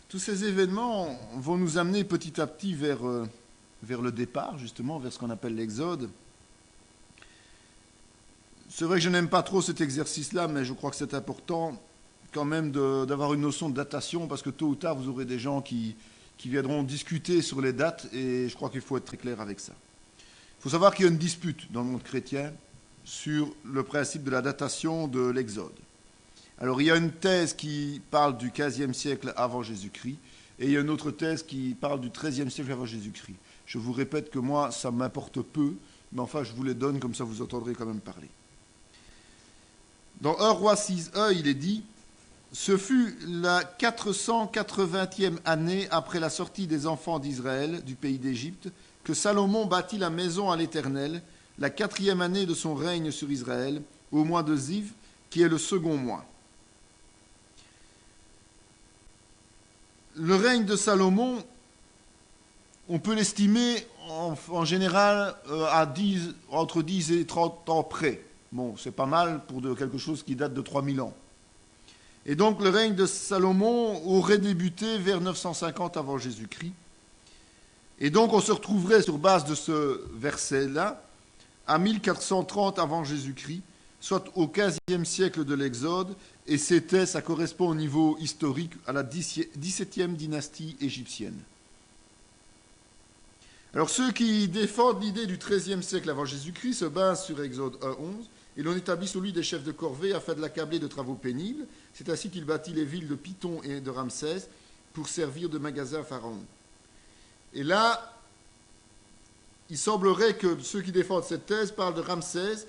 Tous ces événements vont nous amener petit à petit vers le départ, justement, vers ce qu'on appelle l'Exode. C'est vrai que je n'aime pas trop cet exercice-là, mais je crois que c'est important quand même d'avoir une notion de datation, parce que tôt ou tard, vous aurez des gens qui viendront discuter sur les dates, et je crois qu'il faut être très clair avec ça. Il faut savoir qu'il y a une dispute dans le monde chrétien sur le principe de la datation de l'Exode. Alors, il y a une thèse qui parle du 15e siècle avant Jésus-Christ, et il y a une autre thèse qui parle du 13e siècle avant Jésus-Christ. Je vous répète que moi, ça m'importe peu, mais enfin, je vous les donne, comme ça vous entendrez quand même parler. Dans 1 Roi 6.1, il est dit « Ce fut la 480e année après la sortie des enfants d'Israël du pays d'Égypte que Salomon bâtit la maison à l'Éternel, la 4e année de son règne sur Israël, au mois de Ziv, qui est le second mois. » Le règne de Salomon, on peut l'estimer en général entre 10 et 30 ans près. Bon, c'est pas mal pour quelque chose qui date de 3000 ans. Et donc le règne de Salomon aurait débuté vers 950 avant Jésus-Christ. Et donc on se retrouverait sur base de ce verset-là à 1430 avant Jésus-Christ, soit au 15e siècle de l'Exode, et ça correspond au niveau historique à la 17e dynastie égyptienne. Alors ceux qui défendent l'idée du 13e siècle avant Jésus-Christ se basent sur Exode 1.11, et l'on établit sur lui des chefs de corvée afin de l'accabler de travaux pénibles. C'est ainsi qu'il bâtit les villes de Python et de Ramsès pour servir de magasin à Pharaon. Et là, il semblerait que ceux qui défendent cette thèse parlent de Ramsès,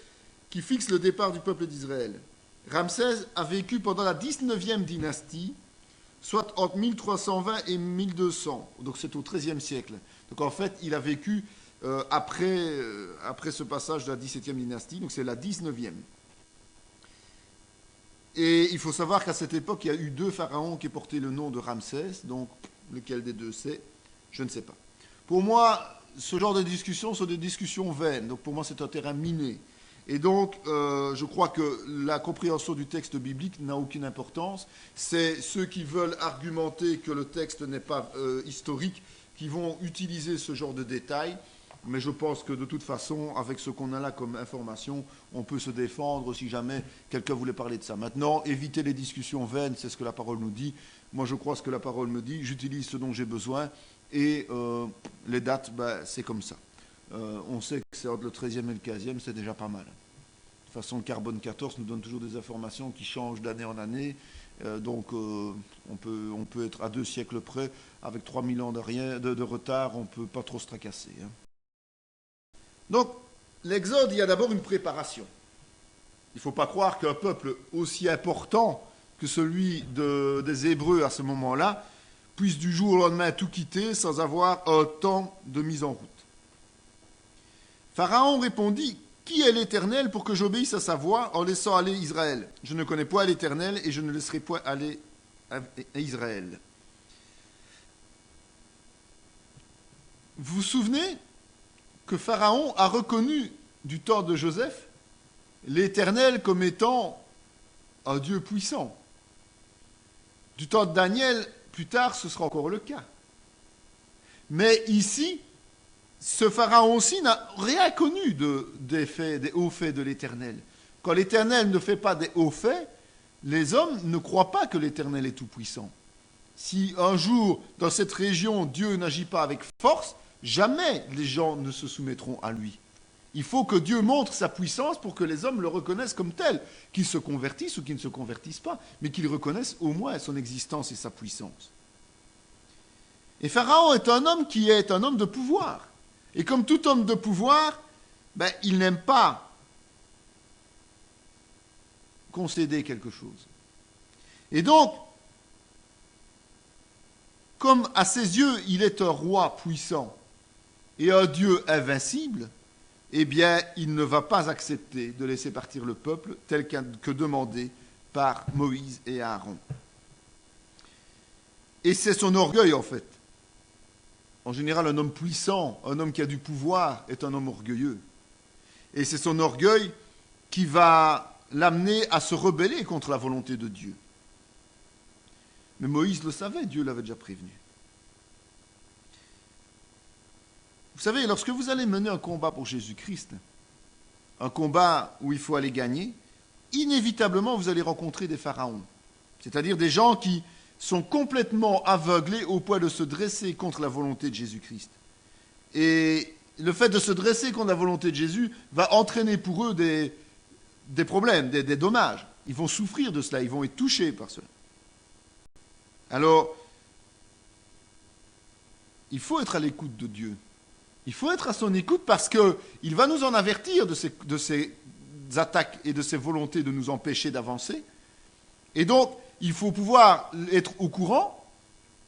qui fixe le départ du peuple d'Israël. Ramsès a vécu pendant la 19e dynastie, soit entre 1320 et 1200, donc c'est au XIIIe siècle. Donc en fait, il a vécu après ce passage de la 17e dynastie, donc c'est la 19e. Et il faut savoir qu'à cette époque, il y a eu 2 pharaons qui portaient le nom de Ramsès, donc lequel des 2 c'est, je ne sais pas. Pour moi, ce genre de discussions sont des discussions vaines, donc pour moi c'est un terrain miné. Et donc, je crois que la compréhension du texte biblique n'a aucune importance. C'est ceux qui veulent argumenter que le texte n'est pas historique qui vont utiliser ce genre de détails. Mais je pense que de toute façon, avec ce qu'on a là comme information, on peut se défendre si jamais quelqu'un voulait parler de ça. Maintenant, éviter les discussions vaines, c'est ce que la parole nous dit. Moi, je crois ce que la parole me dit. J'utilise ce dont j'ai besoin. Et les dates, c'est comme ça. On sait que c'est entre le 13e et le 15e, c'est déjà pas mal. De toute façon, le carbone 14 nous donne toujours des informations qui changent d'année en année. Donc, on peut être à 2 siècles près. Avec 3000 ans de retard, on ne peut pas trop se tracasser. Hein. Donc, l'Exode, il y a d'abord une préparation. Il ne faut pas croire qu'un peuple aussi important que celui des Hébreux à ce moment-là puisse du jour au lendemain tout quitter sans avoir un temps de mise en route. Pharaon répondit « Qui est l'Éternel pour que j'obéisse à sa voix en laissant aller Israël? Je ne connais point l'Éternel et je ne laisserai point aller à Israël. » Vous vous souvenez que Pharaon a reconnu du temps de Joseph l'Éternel comme étant un Dieu puissant. Du temps de Daniel, plus tard, ce sera encore le cas. Mais ici, ce Pharaon-ci n'a rien connu des hauts faits de l'Éternel. Quand l'Éternel ne fait pas des hauts faits, les hommes ne croient pas que l'Éternel est tout-puissant. Si un jour, dans cette région, Dieu n'agit pas avec force, jamais les gens ne se soumettront à lui. Il faut que Dieu montre sa puissance pour que les hommes le reconnaissent comme tel, qu'ils se convertissent ou qu'ils ne se convertissent pas, mais qu'ils reconnaissent au moins son existence et sa puissance. Et Pharaon est un homme qui est un homme de pouvoir. Et comme tout homme de pouvoir, il n'aime pas concéder quelque chose. Et donc, comme à ses yeux, il est un roi puissant et un Dieu invincible, eh bien, il ne va pas accepter de laisser partir le peuple tel que demandé par Moïse et Aaron. Et c'est son orgueil, en fait. En général, un homme puissant, un homme qui a du pouvoir, est un homme orgueilleux. Et c'est son orgueil qui va l'amener à se rebeller contre la volonté de Dieu. Mais Moïse le savait, Dieu l'avait déjà prévenu. Vous savez, lorsque vous allez mener un combat pour Jésus-Christ, un combat où il faut aller gagner, inévitablement vous allez rencontrer des pharaons. C'est-à-dire des gens qui sont complètement aveuglés au point de se dresser contre la volonté de Jésus-Christ. Et le fait de se dresser contre la volonté de Jésus va entraîner pour eux des problèmes, des dommages. Ils vont souffrir de cela, ils vont être touchés par cela. Alors, il faut être à l'écoute de Dieu. Il faut être à son écoute parce qu'il va nous en avertir de ces attaques et de ces volontés de nous empêcher d'avancer. Et donc, il faut pouvoir être au courant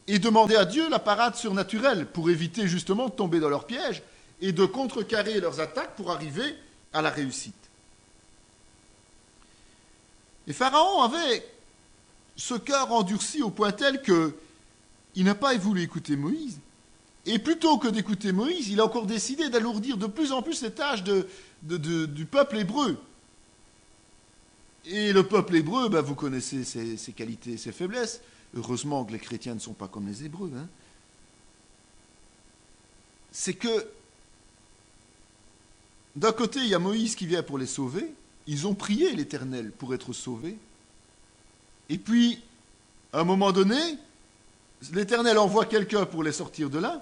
et demander à Dieu la parade surnaturelle pour éviter justement de tomber dans leur piège et de contrecarrer leurs attaques pour arriver à la réussite. Et Pharaon avait ce cœur endurci au point tel qu'il n'a pas voulu écouter Moïse. Et plutôt que d'écouter Moïse, il a encore décidé d'alourdir de plus en plus les tâches du peuple hébreu. Et le peuple hébreu, vous connaissez ses qualités et ses faiblesses. Heureusement que les chrétiens ne sont pas comme les Hébreux. C'est que, d'un côté, il y a Moïse qui vient pour les sauver. Ils ont prié l'Éternel pour être sauvés. Et puis, à un moment donné, l'Éternel envoie quelqu'un pour les sortir de là.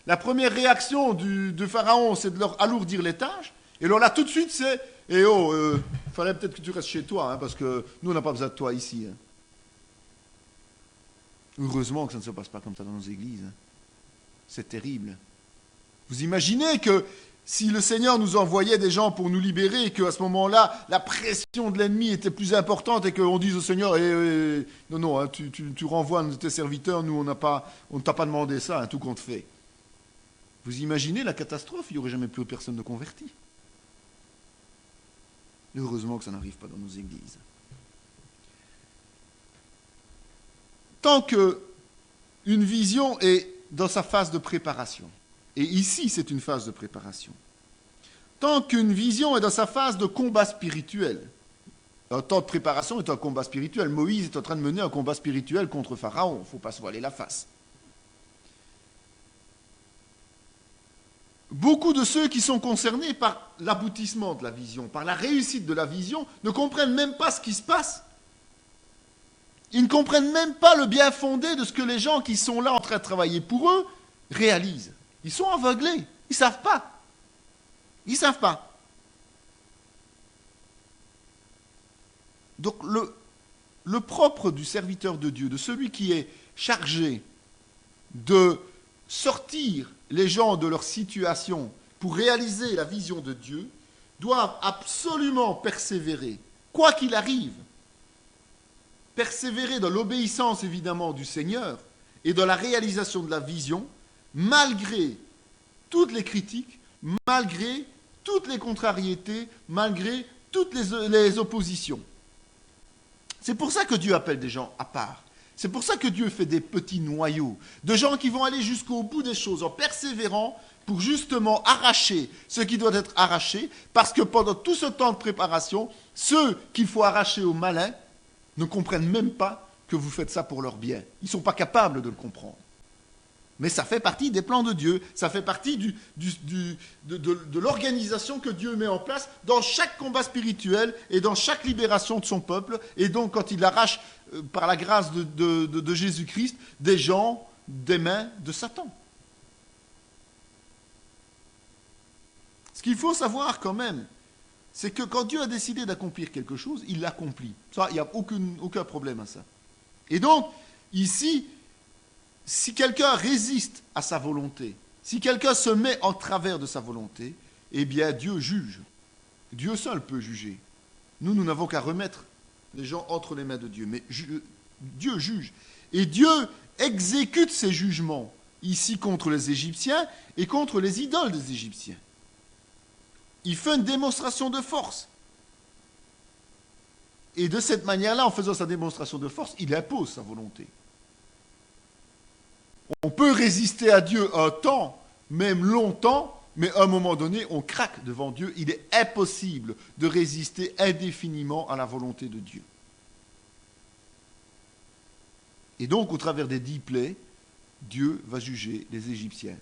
La première réaction de Pharaon, c'est de leur alourdir les tâches. Et alors là, tout de suite, c'est « Eh oh, fallait peut-être que tu restes chez toi, parce que nous, on n'a pas besoin de toi ici. » Heureusement que ça ne se passe pas comme ça dans nos églises. C'est terrible. Vous imaginez que si le Seigneur nous envoyait des gens pour nous libérer et qu'à ce moment-là, la pression de l'ennemi était plus importante et qu'on dise au Seigneur non, tu renvoies un de tes serviteurs, nous, on ne t'a pas demandé ça, tout compte fait. Vous imaginez la catastrophe, il n'y aurait jamais plus personne de converti. Heureusement que ça n'arrive pas dans nos églises. Tant qu'une vision est dans sa phase de préparation, et ici c'est une phase de préparation, tant qu'une vision est dans sa phase de combat spirituel, un temps de préparation est un combat spirituel. Moïse est en train de mener un combat spirituel contre Pharaon, il ne faut pas se voiler la face. Beaucoup de ceux qui sont concernés par l'aboutissement de la vision, par la réussite de la vision, ne comprennent même pas ce qui se passe. Ils ne comprennent même pas le bien fondé de ce que les gens qui sont là en train de travailler pour eux réalisent. Ils sont aveuglés, ils ne savent pas. Ils ne savent pas. Donc le propre du serviteur de Dieu, de celui qui est chargé de sortir les gens de leur situation pour réaliser la vision de Dieu, doivent absolument persévérer, quoi qu'il arrive. Persévérer dans l'obéissance évidemment du Seigneur et dans la réalisation de la vision, malgré toutes les critiques, malgré toutes les contrariétés, malgré toutes les oppositions. C'est pour ça que Dieu appelle des gens à part. C'est pour ça que Dieu fait des petits noyaux, de gens qui vont aller jusqu'au bout des choses en persévérant pour justement arracher ce qui doit être arraché, parce que pendant tout ce temps de préparation, ceux qu'il faut arracher au malin ne comprennent même pas que vous faites ça pour leur bien. Ils ne sont pas capables de le comprendre. Mais ça fait partie des plans de Dieu, ça fait partie de l'organisation que Dieu met en place dans chaque combat spirituel et dans chaque libération de son peuple. Et donc quand il arrache par la grâce de Jésus-Christ des gens des mains de Satan. Ce qu'il faut savoir quand même, c'est que quand Dieu a décidé d'accomplir quelque chose, il l'accomplit. Ça, il n'y a aucun problème à ça. Et donc, ici, si quelqu'un résiste à sa volonté, si quelqu'un se met en travers de sa volonté, eh bien Dieu juge. Dieu seul peut juger. Nous n'avons qu'à remettre les gens entre les mains de Dieu. Mais Dieu juge. Et Dieu exécute ses jugements, ici contre les Égyptiens et contre les idoles des Égyptiens. Il fait une démonstration de force. Et de cette manière-là, en faisant sa démonstration de force, il impose sa volonté. On peut résister à Dieu un temps, même longtemps, mais à un moment donné, on craque devant Dieu. Il est impossible de résister indéfiniment à la volonté de Dieu. Et donc, au travers des 10 plaies, Dieu va juger les Égyptiens.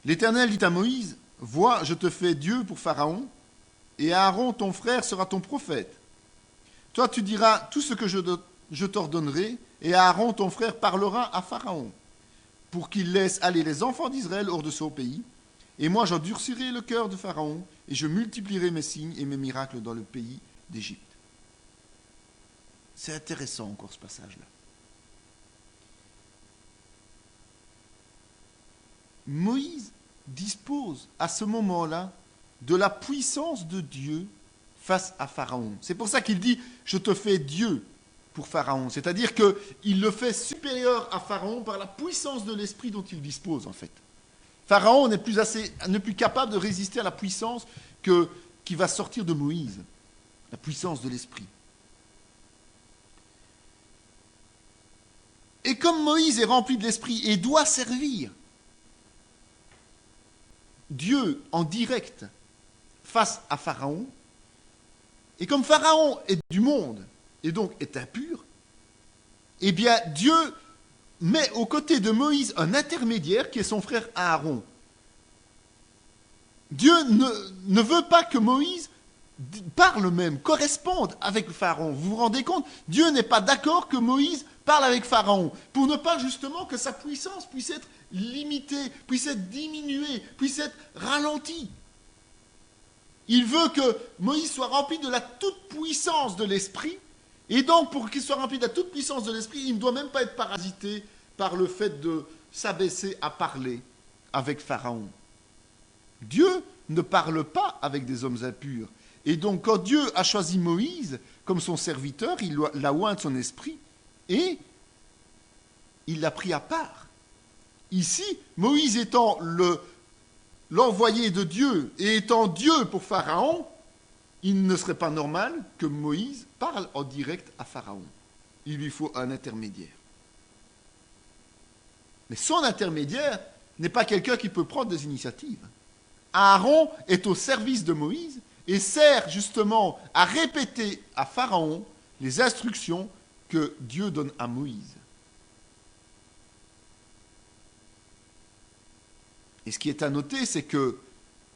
L'Éternel dit à Moïse, « Vois, je te fais Dieu pour Pharaon, et Aaron, ton frère, sera ton prophète. Toi, tu diras tout ce que je t'ordonnerai, et Aaron, ton frère, parlera à Pharaon, pour qu'il laisse aller les enfants d'Israël hors de son pays. Et moi, j'endurcirai le cœur de Pharaon, et je multiplierai mes signes et mes miracles dans le pays d'Égypte. » C'est intéressant encore ce passage-là. Moïse dispose à ce moment-là de la puissance de Dieu face à Pharaon. C'est pour ça qu'il dit « Je te fais Dieu pour Pharaon ». C'est-à-dire qu'il le fait supérieur à Pharaon par la puissance de l'esprit dont il dispose en fait. Pharaon n'est plus capable de résister à la puissance qui va sortir de Moïse, la puissance de l'esprit. Et comme Moïse est rempli de l'esprit et doit servir Dieu en direct face à Pharaon, et comme Pharaon est du monde et donc est impur, eh bien Dieu met aux côtés de Moïse un intermédiaire qui est son frère Aaron. Dieu ne veut pas que Moïse parle même, corresponde avec Pharaon. Vous vous rendez compte? Dieu n'est pas d'accord que Moïse parle avec Pharaon, pour ne pas justement que sa puissance puisse être limitée, puisse être diminuée, puisse être ralentie. Il veut que Moïse soit rempli de la toute-puissance de l'esprit, et donc pour qu'il soit rempli de la toute-puissance de l'esprit, il ne doit même pas être parasité par le fait de s'abaisser à parler avec Pharaon. Dieu ne parle pas avec des hommes impurs. Et donc quand Dieu a choisi Moïse comme son serviteur, il l'a oint de son esprit, et il l'a pris à part. Ici, Moïse étant l'envoyé de Dieu et étant Dieu pour Pharaon, il ne serait pas normal que Moïse parle en direct à Pharaon. Il lui faut un intermédiaire. Mais son intermédiaire n'est pas quelqu'un qui peut prendre des initiatives. Aaron est au service de Moïse et sert justement à répéter à Pharaon les instructions que Dieu donne à Moïse. Et ce qui est à noter, c'est que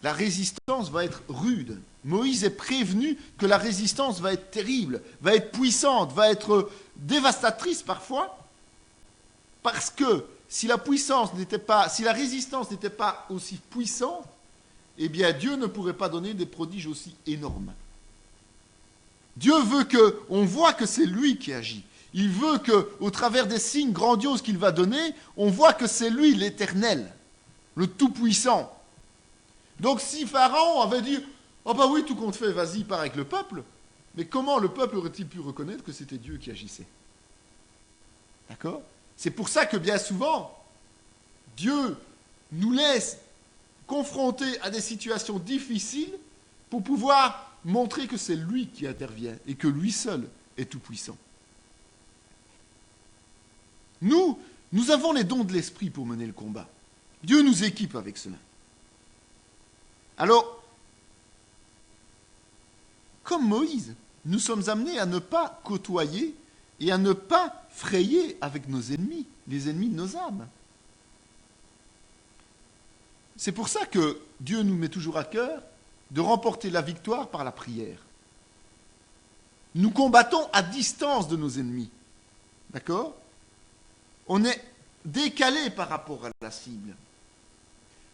la résistance va être rude. Moïse est prévenu que la résistance va être terrible, va être puissante, va être dévastatrice parfois, parce que si la résistance n'était pas aussi puissante, eh bien Dieu ne pourrait pas donner des prodiges aussi énormes. Dieu veut qu'on voit que c'est lui qui agit. Il veut qu'au travers des signes grandioses qu'il va donner, on voit que c'est lui l'Éternel, le Tout-Puissant. Donc si Pharaon avait dit « Oh bah oui, tout compte fait, vas-y, pars avec le peuple », mais comment le peuple aurait-il pu reconnaître que c'était Dieu qui agissait? D'accord? C'est pour ça que bien souvent, Dieu nous laisse confrontés à des situations difficiles pour pouvoir montrer que c'est lui qui intervient et que lui seul est tout-puissant. Nous avons les dons de l'esprit pour mener le combat. Dieu nous équipe avec cela. Alors, comme Moïse, nous sommes amenés à ne pas côtoyer et à ne pas frayer avec nos ennemis, les ennemis de nos âmes. C'est pour ça que Dieu nous met toujours à cœur de remporter la victoire par la prière. Nous combattons à distance de nos ennemis. D'accord? On est décalé par rapport à la cible.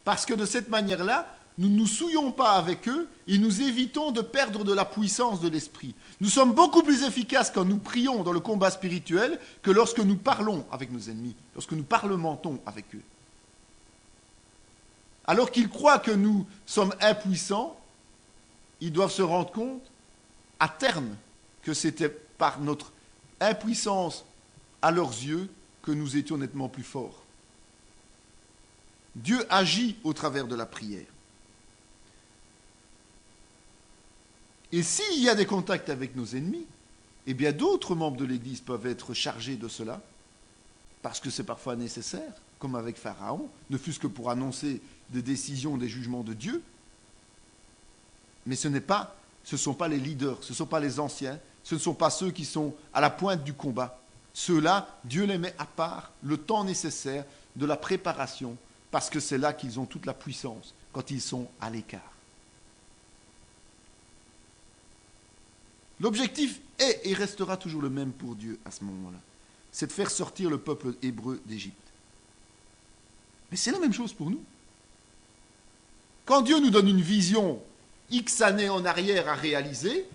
Parce que de cette manière-là, nous ne nous souillons pas avec eux et nous évitons de perdre de la puissance de l'esprit. Nous sommes beaucoup plus efficaces quand nous prions dans le combat spirituel que lorsque nous parlons avec nos ennemis, lorsque nous parlementons avec eux. Alors qu'ils croient que nous sommes impuissants, ils doivent se rendre compte, à terme, que c'était par notre impuissance à leurs yeux que nous étions nettement plus forts. Dieu agit au travers de la prière. Et s'il y a des contacts avec nos ennemis, eh bien d'autres membres de l'Église peuvent être chargés de cela, parce que c'est parfois nécessaire, comme avec Pharaon, ne fût-ce que pour annoncer des décisions, des jugements de Dieu. Mais ce ne sont pas les leaders, ce ne sont pas les anciens, Ce ne sont pas ceux qui sont à la pointe du combat. Ceux-là, Dieu les met à part le temps nécessaire de la préparation, parce que c'est là qu'ils ont toute la puissance, quand ils sont à l'écart. L'objectif est et restera toujours le même pour Dieu à ce moment-là. C'est de faire sortir le peuple hébreu d'Égypte. Mais c'est la même chose pour nous. Quand Dieu nous donne une vision X années en arrière à réaliser,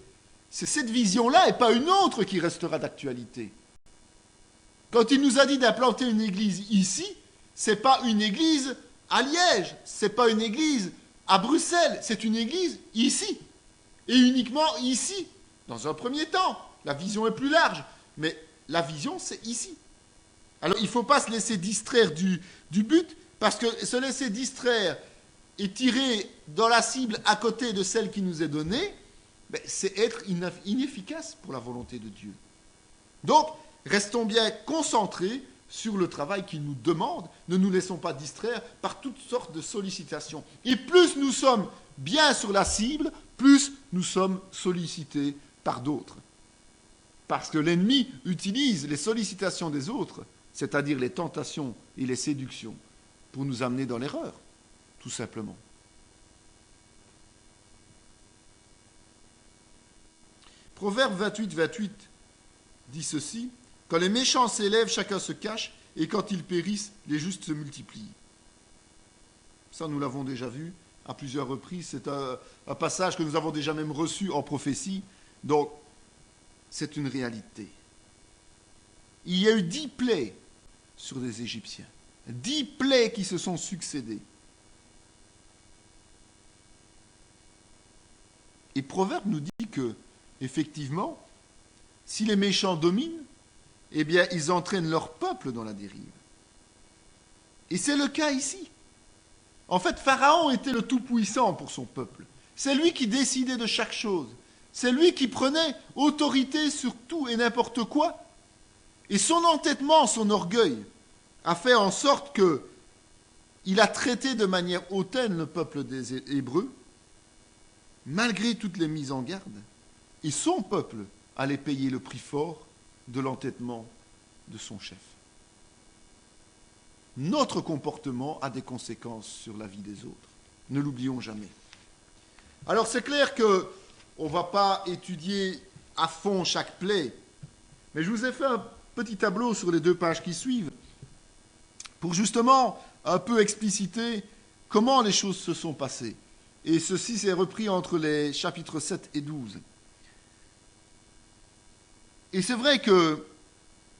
c'est cette vision-là et pas une autre qui restera d'actualité. Quand il nous a dit d'implanter une église ici, ce n'est pas une église à Liège, ce n'est pas une église à Bruxelles, c'est une église ici. Et uniquement ici, dans un premier temps. La vision est plus large, mais la vision, c'est ici. Alors, il ne faut pas se laisser distraire du but, parce que se laisser distraire et tirer dans la cible à côté de celle qui nous est donnée, c'est être inefficace pour la volonté de Dieu. Donc, restons bien concentrés sur le travail qu'il nous demande. Ne nous laissons pas distraire par toutes sortes de sollicitations. Et plus nous sommes bien sur la cible, plus nous sommes sollicités par d'autres. Parce que l'ennemi utilise les sollicitations des autres, c'est-à-dire les tentations et les séductions, pour nous amener dans l'erreur, tout simplement. Proverbe 28 dit ceci: « Quand les méchants s'élèvent, chacun se cache, et quand ils périssent, les justes se multiplient. » Ça, nous l'avons déjà vu à plusieurs reprises. C'est un passage que nous avons déjà même reçu en prophétie. Donc, c'est une réalité. Il y a eu 10 plaies sur les Égyptiens. 10 plaies qui se sont succédées. Et Proverbe nous dit que, effectivement, si les méchants dominent, eh bien, ils entraînent leur peuple dans la dérive. Et c'est le cas ici. En fait, Pharaon était le tout-puissant pour son peuple. C'est lui qui décidait de chaque chose. C'est lui qui prenait autorité sur tout et n'importe quoi. Et son entêtement, son orgueil, a fait en sorte qu'il a traité de manière hautaine le peuple des Hébreux, malgré toutes les mises en garde. Et son peuple allait payer le prix fort de l'entêtement de son chef. Notre comportement a des conséquences sur la vie des autres. Ne l'oublions jamais. Alors c'est clair qu'on ne va pas étudier à fond chaque plaie, mais je vous ai fait un petit tableau sur les 2 pages qui suivent pour justement un peu expliciter comment les choses se sont passées. Et ceci s'est repris entre les chapitres 7 et 12. Et c'est vrai que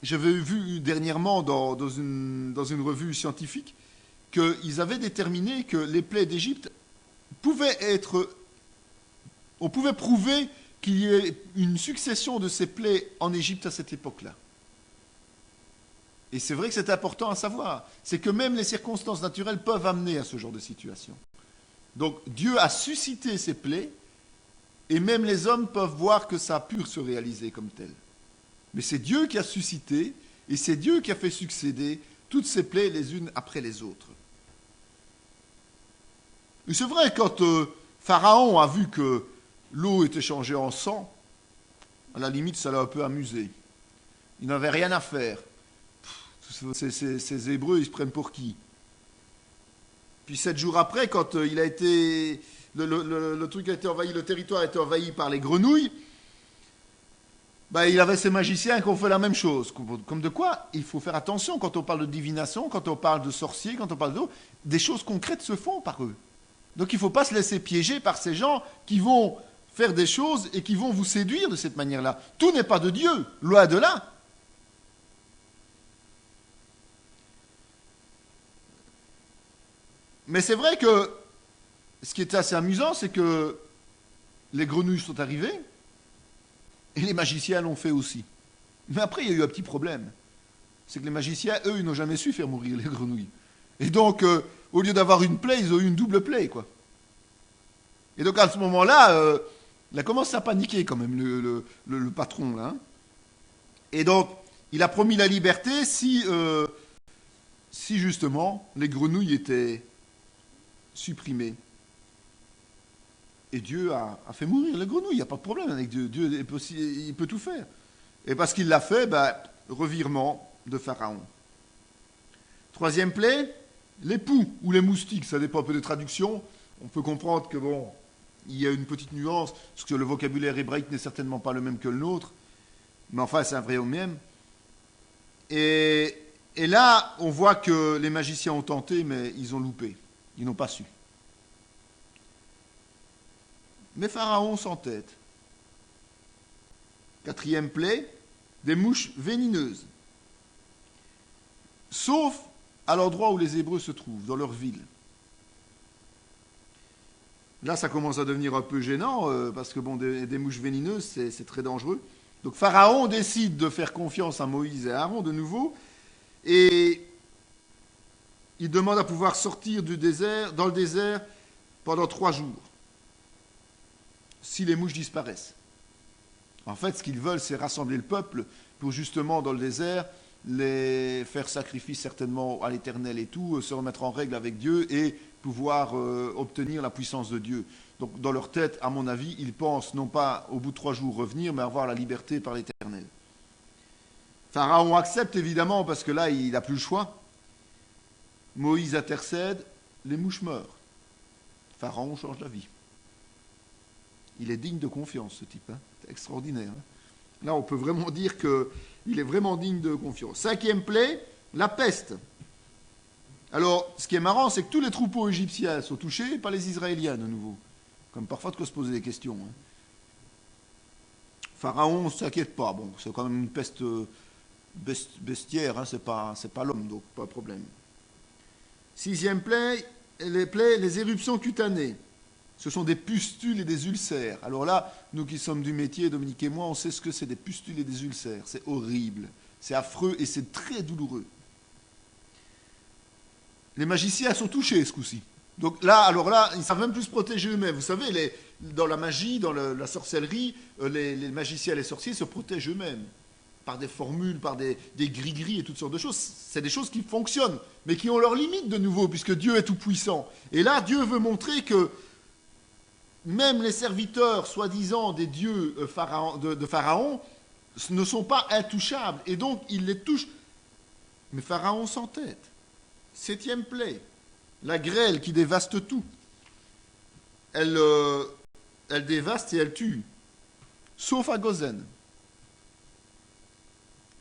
j'avais vu dernièrement dans une revue scientifique qu'ils avaient déterminé que les plaies d'Égypte pouvaient être... On pouvait prouver qu'il y ait une succession de ces plaies en Égypte à cette époque-là. Et c'est vrai que c'est important à savoir. C'est que même les circonstances naturelles peuvent amener à ce genre de situation. Donc Dieu a suscité ces plaies, et même les hommes peuvent voir que ça a pu se réaliser comme tel. Mais c'est Dieu qui a suscité, et c'est Dieu qui a fait succéder toutes ces plaies les unes après les autres. Et c'est vrai, quand Pharaon a vu que l'eau était changée en sang, à la limite, ça l'a un peu amusé. Il n'avait rien à faire. Ces Hébreux, ils se prennent pour qui? Puis 7 jours après, quand il a été, le truc a été envahi, le territoire a été envahi par les grenouilles, il avait ces magiciens qui ont fait la même chose. Comme de quoi, il faut faire attention quand on parle de divination, quand on parle de sorciers, quand on parle d'eau, des choses concrètes se font par eux. Donc il ne faut pas se laisser piéger par ces gens qui vont faire des choses et qui vont vous séduire de cette manière-là. Tout n'est pas de Dieu, loin de là. Mais c'est vrai que ce qui était assez amusant, c'est que les grenouilles sont arrivées et les magiciens l'ont fait aussi. Mais après, il y a eu un petit problème. C'est que les magiciens, eux, ils n'ont jamais su faire mourir les grenouilles. Et donc, au lieu d'avoir une plaie, ils ont eu une double plaie, quoi. Et donc, à ce moment-là, il a commencé à paniquer quand même, le patron, là. Et donc, il a promis la liberté si justement, les grenouilles étaient supprimées. Et Dieu a fait mourir les grenouilles, il n'y a pas de problème avec Dieu. Dieu il peut tout faire. Et parce qu'il l'a fait, revirement de Pharaon. Troisième plaie, les poux ou les moustiques, ça dépend un peu des traductions. On peut comprendre que il y a une petite nuance, parce que le vocabulaire hébraïque n'est certainement pas le même que le nôtre, mais enfin c'est un vrai au même. Et là, on voit que les magiciens ont tenté, mais ils ont loupé. Ils n'ont pas su. Mais Pharaon s'entête. Quatrième plaie, des mouches vénineuses. Sauf à l'endroit où les Hébreux se trouvent, dans leur ville. Là, ça commence à devenir un peu gênant, parce que des mouches vénineuses, c'est très dangereux. Donc Pharaon décide de faire confiance à Moïse et à Aaron de nouveau, et il demande à pouvoir sortir dans le désert, pendant 3 jours, si les mouches disparaissent. En fait, ce qu'ils veulent, c'est rassembler le peuple pour justement, dans le désert, les faire sacrifice certainement à l'Éternel et tout, se remettre en règle avec Dieu et pouvoir obtenir la puissance de Dieu. Donc dans leur tête, à mon avis, ils pensent non pas au bout de 3 jours revenir, mais avoir la liberté par l'Éternel. Pharaon accepte évidemment parce que là, il n'a plus le choix. Moïse intercède, les mouches meurent. Pharaon change d'avis. Il est digne de confiance, ce type. C'est extraordinaire. Là, on peut vraiment dire qu'il est vraiment digne de confiance. 5e plaie, la peste. Alors, ce qui est marrant, c'est que tous les troupeaux égyptiens sont touchés, pas les Israéliens de nouveau. Comme parfois de quoi se poser des questions. Pharaon ne s'inquiète pas. Bon, c'est quand même une peste bestiaire, c'est pas l'homme, donc pas de problème. 6e plaie, les éruptions cutanées. Ce sont des pustules et des ulcères. Alors là, nous qui sommes du métier, Dominique et moi, on sait ce que c'est des pustules et des ulcères. C'est horrible, c'est affreux et c'est très douloureux. Les magiciens sont touchés ce coup-ci. Donc là, ils ne savent même plus se protéger eux-mêmes. Vous savez, dans la magie, dans la sorcellerie, les magiciens et les sorciers se protègent eux-mêmes. Par des formules, par des gris-gris et toutes sortes de choses. C'est des choses qui fonctionnent, mais qui ont leurs limites de nouveau, puisque Dieu est tout-puissant. Et là, Dieu veut montrer que même les serviteurs, soi-disant des dieux de Pharaon, ne sont pas intouchables. Et donc, il les touche. Mais Pharaon s'entête. 7e plaie, la grêle qui dévaste tout. Elle dévaste et elle tue. Sauf à Gozen.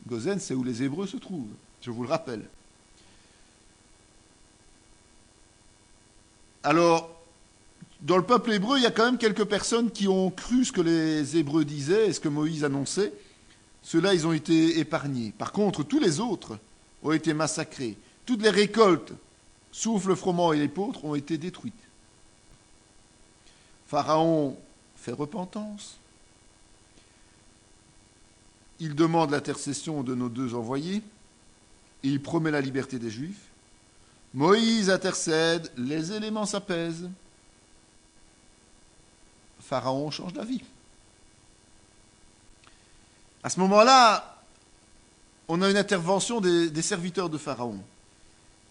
Gozen, c'est où les Hébreux se trouvent, je vous le rappelle. Alors, dans le peuple hébreu, il y a quand même quelques personnes qui ont cru ce que les Hébreux disaient et ce que Moïse annonçait. Ceux-là, ils ont été épargnés. Par contre, tous les autres ont été massacrés. Toutes les récoltes, sauf le froment et l'épeautre, ont été détruites. Pharaon fait repentance. Il demande l'intercession de nos 2 envoyés et il promet la liberté des Juifs. Moïse intercède, les éléments s'apaisent. Pharaon change d'avis. À ce moment-là, on a une intervention des serviteurs de Pharaon.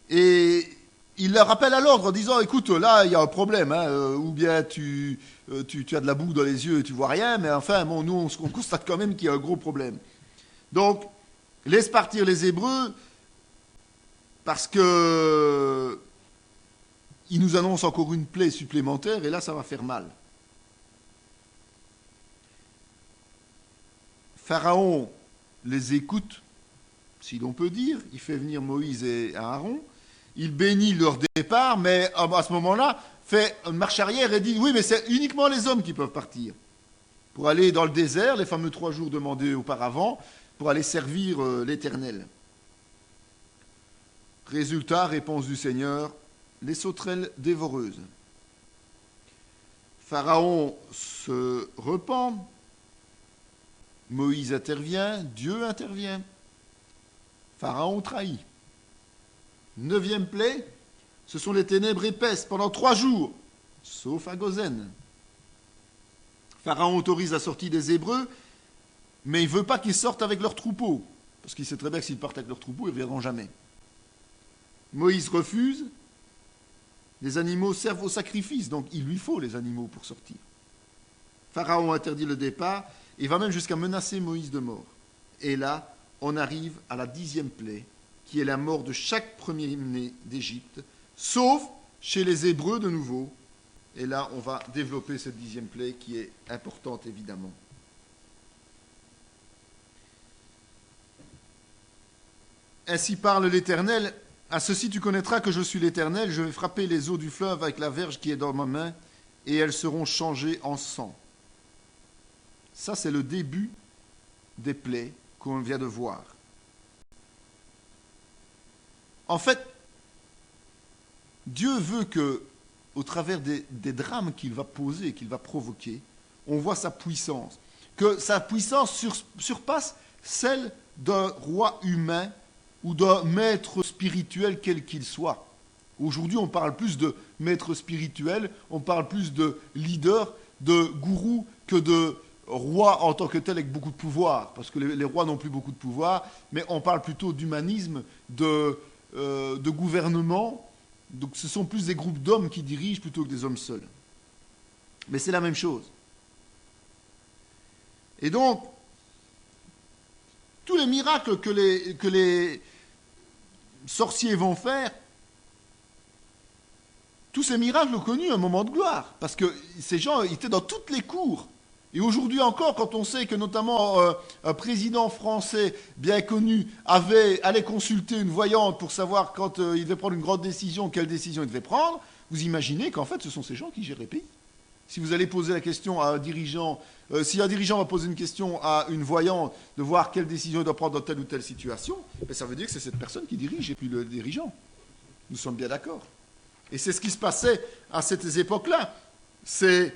Et il leur rappelle à l'ordre en disant, écoute, là, il y a un problème, ou bien tu as de la boue dans les yeux et tu vois rien, mais enfin, nous, on constate quand même qu'il y a un gros problème. Donc, laisse partir les Hébreux, parce que ils nous annoncent encore une plaie supplémentaire, et là, ça va faire mal. Pharaon les écoute, si l'on peut dire, il fait venir Moïse et Aaron, il bénit leur départ, mais à ce moment-là, fait une marche arrière et dit, oui, mais c'est uniquement les hommes qui peuvent partir, pour aller dans le désert, les fameux 3 jours demandés auparavant, pour aller servir l'Éternel. Résultat, réponse du Seigneur, les sauterelles dévoreuses. Pharaon se repent, Moïse intervient, Dieu intervient. Pharaon trahit. 9e plaie, ce sont les ténèbres épaisses pendant 3 jours, sauf à Gozen. Pharaon autorise la sortie des Hébreux, mais il ne veut pas qu'ils sortent avec leurs troupeaux, parce qu'il sait très bien que s'ils partent avec leurs troupeaux, ils ne reviendront jamais. Moïse refuse, les animaux servent au sacrifice, donc il lui faut les animaux pour sortir. Pharaon interdit le départ et va même jusqu'à menacer Moïse de mort. Et là, on arrive à la 10e plaie, qui est la mort de chaque premier-né d'Égypte, sauf chez les Hébreux de nouveau. Et là, on va développer cette 10e plaie qui est importante, évidemment. Ainsi parle l'Éternel. À ceci tu connaîtras que je suis l'Éternel. Je vais frapper les eaux du fleuve avec la verge qui est dans ma main, et elles seront changées en sang. Ça, c'est le début des plaies qu'on vient de voir. En fait, Dieu veut que, au travers des drames qu'il va poser, qu'il va provoquer, on voit sa puissance. Que sa puissance surpasse celle d'un roi humain ou d'un maître spirituel quel qu'il soit. Aujourd'hui, on parle plus de maître spirituel, on parle plus de leader, de gourou, que de roi en tant que tel avec beaucoup de pouvoir, parce que les rois n'ont plus beaucoup de pouvoir, mais on parle plutôt d'humanisme, de gouvernement. Donc ce sont plus des groupes d'hommes qui dirigent plutôt que des hommes seuls. Mais c'est la même chose. Et donc, tous les miracles que les sorciers vont faire, tous ces miracles ont connu un moment de gloire, parce que ces gens étaient dans toutes les cours. Et aujourd'hui encore, quand on sait que notamment un président français bien connu allait consulter une voyante pour savoir quand il devait prendre une grande décision, quelle décision il devait prendre, vous imaginez qu'en fait ce sont ces gens qui gèrent les pays. Si vous allez poser la question à un dirigeant, si un dirigeant va poser une question à une voyante de voir quelle décision il doit prendre dans telle ou telle situation, ben ça veut dire que c'est cette personne qui dirige et puis le dirigeant. Nous sommes bien d'accord. Et c'est ce qui se passait à ces époques-là. Ces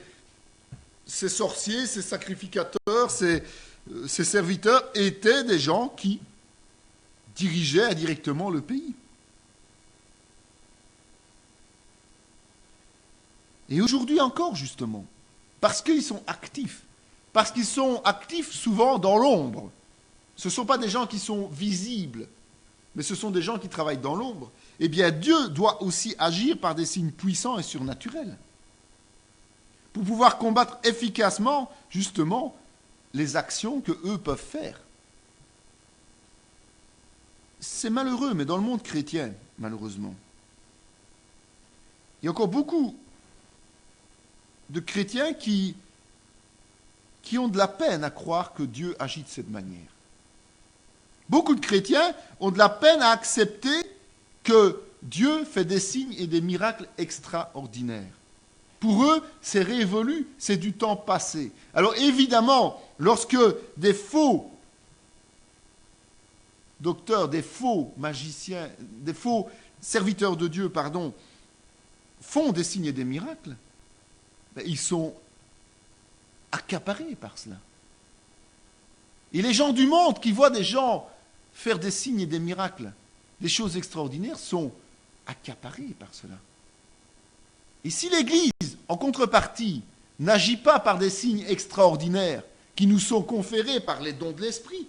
sorciers, ces sacrificateurs, ces serviteurs étaient des gens qui dirigeaient indirectement le pays. Et aujourd'hui encore, justement, parce qu'ils sont actifs, parce qu'ils sont actifs souvent dans l'ombre. Ce ne sont pas des gens qui sont visibles, mais ce sont des gens qui travaillent dans l'ombre. Eh bien, Dieu doit aussi agir par des signes puissants et surnaturels pour pouvoir combattre efficacement, justement, les actions que eux peuvent faire. C'est malheureux, mais dans le monde chrétien, malheureusement, il y a encore beaucoup de chrétiens qui ont de la peine à croire que Dieu agit de cette manière. Beaucoup de chrétiens ont de la peine à accepter que Dieu fait des signes et des miracles extraordinaires. Pour eux, c'est révolu, c'est du temps passé. Alors évidemment, lorsque des faux docteurs, des faux magiciens, des faux serviteurs de Dieu, font des signes et des miracles, ils sont accaparés par cela. Et les gens du monde qui voient des gens faire des signes et des miracles, des choses extraordinaires, sont accaparés par cela. Et si l'Église, en contrepartie, n'agit pas par des signes extraordinaires qui nous sont conférés par les dons de l'Esprit,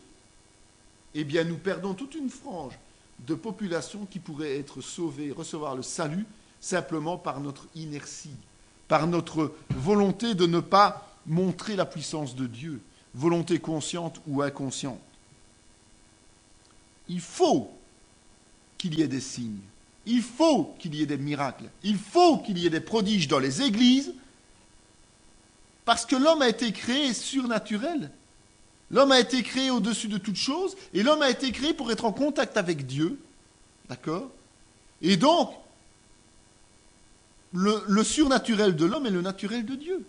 eh bien nous perdons toute une frange de population qui pourrait être sauvée, recevoir le salut, simplement par notre inertie, par notre volonté de ne pas montrer la puissance de Dieu, volonté consciente ou inconsciente. Il faut qu'il y ait des signes. Il faut qu'il y ait des miracles. Il faut qu'il y ait des prodiges dans les églises, parce que l'homme a été créé surnaturel. L'homme a été créé au-dessus de toute chose, et l'homme a été créé pour être en contact avec Dieu. D'accord ? Et donc, le surnaturel de l'homme est le naturel de Dieu.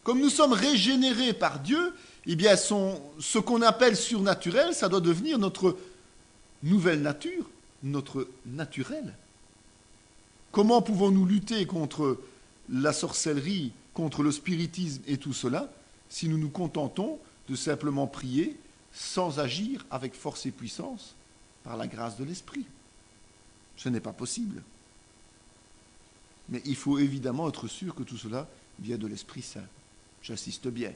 Comme nous sommes régénérés par Dieu, eh bien ce qu'on appelle surnaturel, ça doit devenir notre nouvelle nature, notre naturel. Comment pouvons-nous lutter contre la sorcellerie, contre le spiritisme et tout cela, si nous nous contentons de simplement prier sans agir avec force et puissance par la grâce de l'Esprit? Ce n'est pas possible. Mais il faut évidemment être sûr que tout cela vient de l'Esprit Saint. J'insiste bien.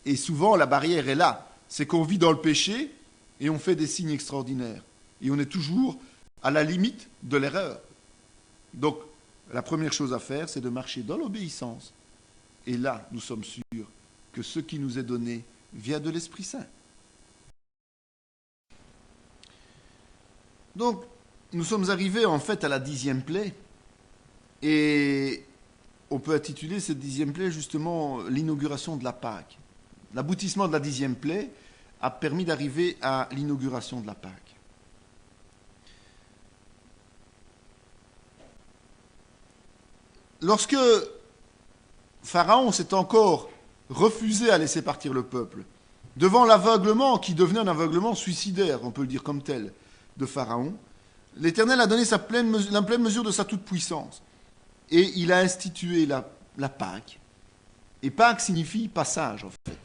Et souvent, la barrière est là. C'est qu'on vit dans le péché et on fait des signes extraordinaires. Et on est toujours à la limite de l'erreur. Donc, la première chose à faire, c'est de marcher dans l'obéissance. Et là, nous sommes sûrs que ce qui nous est donné vient de l'Esprit Saint. Donc, nous sommes arrivés en fait à la 10e plaie, et on peut intituler cette 10e plaie justement l'inauguration de la Pâque. L'aboutissement de la 10e plaie a permis d'arriver à l'inauguration de la Pâque. Lorsque Pharaon s'est encore refusé à laisser partir le peuple, devant l'aveuglement qui devenait un aveuglement suicidaire, on peut le dire comme tel, de Pharaon, l'Éternel a donné la pleine mesure de sa toute-puissance. Et il a institué la Pâque. Et Pâque signifie passage, en fait.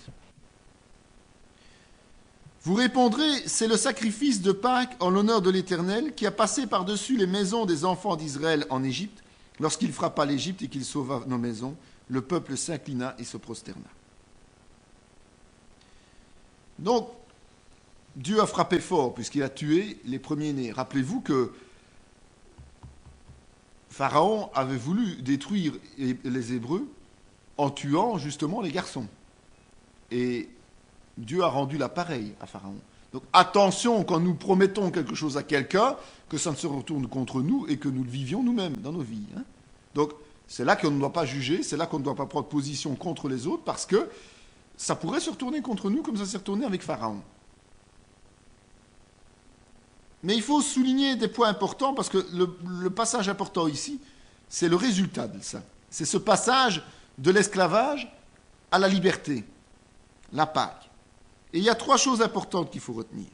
Vous répondrez, c'est le sacrifice de Pâques en l'honneur de l'Éternel qui a passé par-dessus les maisons des enfants d'Israël en Égypte, lorsqu'il frappa l'Égypte et qu'il sauva nos maisons. Le peuple s'inclina et se prosterna. Donc, Dieu a frappé fort puisqu'il a tué les premiers-nés. Rappelez-vous que Pharaon avait voulu détruire les Hébreux en tuant justement les garçons. Et Dieu a rendu l'appareil à Pharaon. Donc attention quand nous promettons quelque chose à quelqu'un, que ça ne se retourne contre nous et que nous le vivions nous-mêmes dans nos vies. Donc c'est là qu'on ne doit pas juger, c'est là qu'on ne doit pas prendre position contre les autres, parce que ça pourrait se retourner contre nous comme ça s'est retourné avec Pharaon. Mais il faut souligner des points importants, parce que le passage important ici, c'est le résultat de ça. C'est ce passage de l'esclavage à la liberté, la Pâque. Et il y a 3 choses importantes qu'il faut retenir.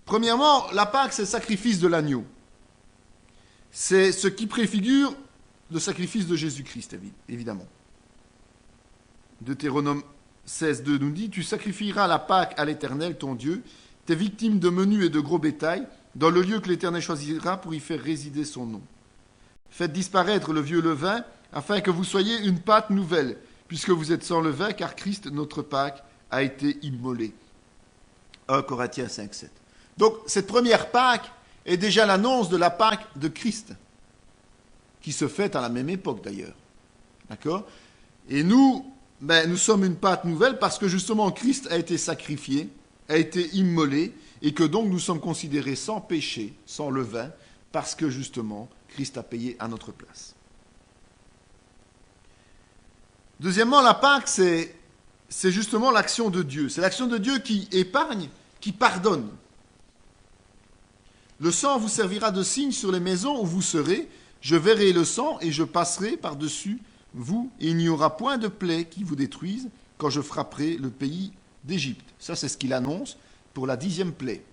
Premièrement, la Pâque, c'est le sacrifice de l'agneau. C'est ce qui préfigure le sacrifice de Jésus-Christ, évidemment. Deutéronome 16,2 nous dit « Tu sacrifieras la Pâque à l'Éternel, ton Dieu, tes victimes de menu et de gros bétail, dans le lieu que l'Éternel choisira pour y faire résider son nom. Faites disparaître le vieux levain, afin que vous soyez une pâte nouvelle, puisque vous êtes sans levain, car Christ, notre Pâque, a été immolé. » 1 Corinthiens 5,7. Donc, cette première Pâque est déjà l'annonce de la Pâque de Christ, qui se fête à la même époque d'ailleurs. D'accord ? Et nous, nous sommes une pâte nouvelle parce que justement Christ a été sacrifié, a été immolé, et que donc nous sommes considérés sans péché, sans levain, parce que justement Christ a payé à notre place. Deuxièmement, la Pâque, c'est justement l'action de Dieu. C'est l'action de Dieu qui épargne, qui pardonne. Le sang vous servira de signe sur les maisons où vous serez. Je verrai le sang et je passerai par-dessus vous, et il n'y aura point de plaie qui vous détruise quand je frapperai le pays d'Égypte. Ça, c'est ce qu'il annonce pour la 10e plaie.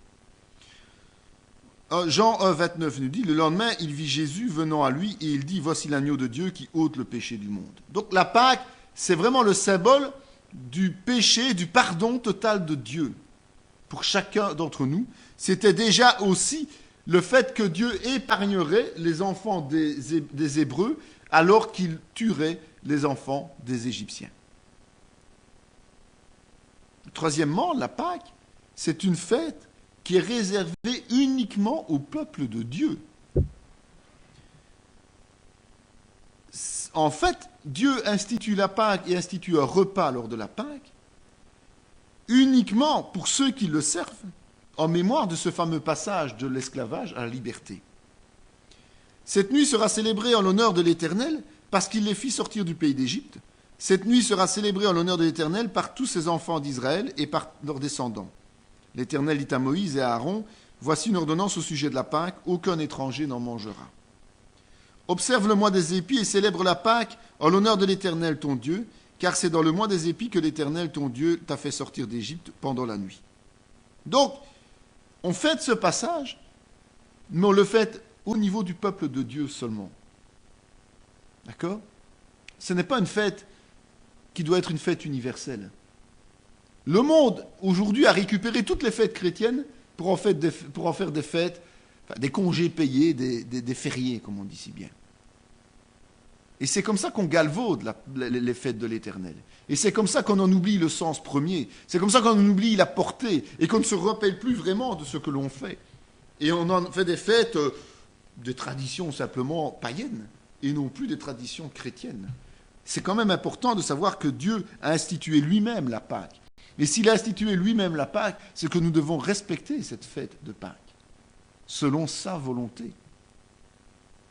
Jean 1, 29 nous dit, le lendemain, il vit Jésus venant à lui, et il dit, voici l'agneau de Dieu qui ôte le péché du monde. Donc la Pâque, c'est vraiment le symbole du péché, du pardon total de Dieu. Pour chacun d'entre nous, c'était déjà aussi le fait que Dieu épargnerait les enfants des Hébreux alors qu'il tuerait les enfants des Égyptiens. Troisièmement, la Pâque, c'est une fête qui est réservée uniquement au peuple de Dieu. En fait, Dieu institue la Pâque et institue un repas lors de la Pâque uniquement pour ceux qui le servent, en mémoire de ce fameux passage de l'esclavage à la liberté. Cette nuit sera célébrée en l'honneur de l'Éternel parce qu'il les fit sortir du pays d'Égypte. Cette nuit sera célébrée en l'honneur de l'Éternel par tous ses enfants d'Israël et par leurs descendants. L'Éternel dit à Moïse et à Aaron, « Voici une ordonnance au sujet de la Pâque, aucun étranger n'en mangera. Observe le mois des épis et célèbre la Pâque en l'honneur de l'Éternel ton Dieu, car c'est dans le mois des épis que l'Éternel ton Dieu t'a fait sortir d'Égypte pendant la nuit. » Donc, on fête ce passage, mais on le fête au niveau du peuple de Dieu seulement. D'accord ? Ce n'est pas une fête qui doit être une fête universelle. Le monde, aujourd'hui, a récupéré toutes les fêtes chrétiennes pour en faire des fêtes, des congés payés, des fériés, comme on dit si bien. Et c'est comme ça qu'on galvaude les fêtes de l'Éternel. Et c'est comme ça qu'on en oublie le sens premier. C'est comme ça qu'on en oublie la portée et qu'on ne se rappelle plus vraiment de ce que l'on fait. Et on en fait des fêtes de traditions simplement païennes et non plus des traditions chrétiennes. c'est quand même important de savoir que Dieu a institué lui-même la Pâque. Et s'il a institué lui-même la Pâque, c'est que nous devons respecter cette fête de Pâques, selon sa volonté.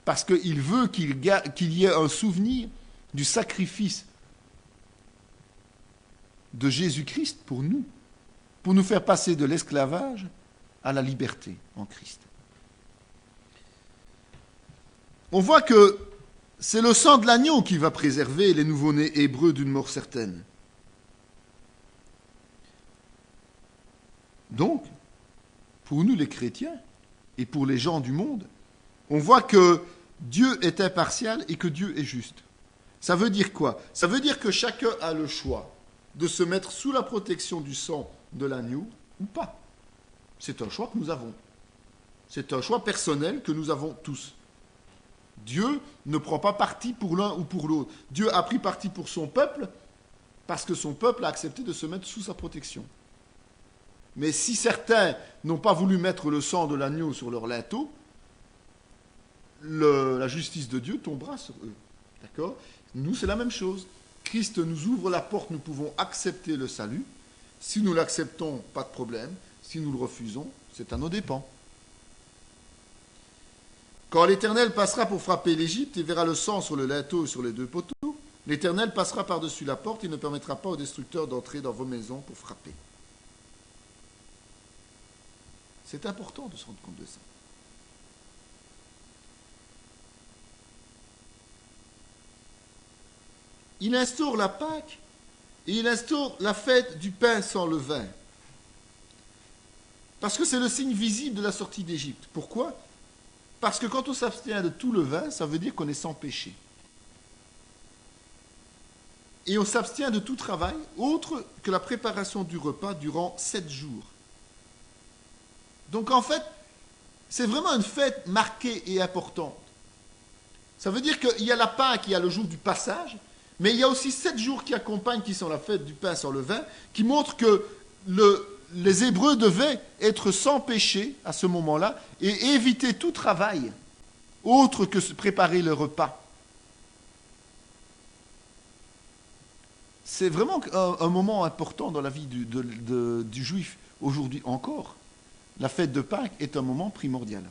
Parce qu'il veut qu'il y ait un souvenir du sacrifice de Jésus-Christ pour nous faire passer de l'esclavage à la liberté en Christ. On voit que c'est le sang de l'agneau qui va préserver les nouveau-nés hébreux d'une mort certaine. Donc, pour nous les chrétiens et pour les gens du monde, on voit que Dieu est impartial et que Dieu est juste. Ça veut dire quoi? Ça veut dire que chacun a le choix de se mettre sous la protection du sang de l'agneau ou pas. C'est un choix que nous avons. C'est un choix personnel que nous avons tous. Dieu ne prend pas parti pour l'un ou pour l'autre. Dieu a pris parti pour son peuple parce que son peuple a accepté de se mettre sous sa protection. Mais si certains n'ont pas voulu mettre le sang de l'agneau sur leur linteau, la justice de Dieu tombera sur eux. D'accord? Nous, c'est la même chose. Christ nous ouvre la porte, nous pouvons accepter le salut. Si nous l'acceptons, pas de problème. Si nous le refusons, c'est à nos dépens. Quand l'Éternel passera pour frapper l'Égypte et verra le sang sur le linteau et sur les deux poteaux, l'Éternel passera par-dessus la porte et ne permettra pas aux destructeurs d'entrer dans vos maisons pour frapper. C'est important de se rendre compte de ça. Il instaure la Pâque et il instaure la fête du pain sans levain. Parce que c'est le signe visible de la sortie d'Égypte. Pourquoi? Parce que quand on s'abstient de tout levain, ça veut dire qu'on est sans péché. Et on s'abstient de tout travail, autre que la préparation du repas durant 7 jours. Donc en fait, c'est vraiment une fête marquée et importante. Ça veut dire qu'il y a la Pâque, il y a le jour du passage, mais il y a aussi 7 jours qui accompagnent, qui sont la fête du pain sans levain, qui montrent que les Hébreux devaient être sans péché à ce moment-là et éviter tout travail autre que préparer le repas. C'est vraiment un moment important dans la vie du juif aujourd'hui encore. La fête de Pâques est un moment primordial.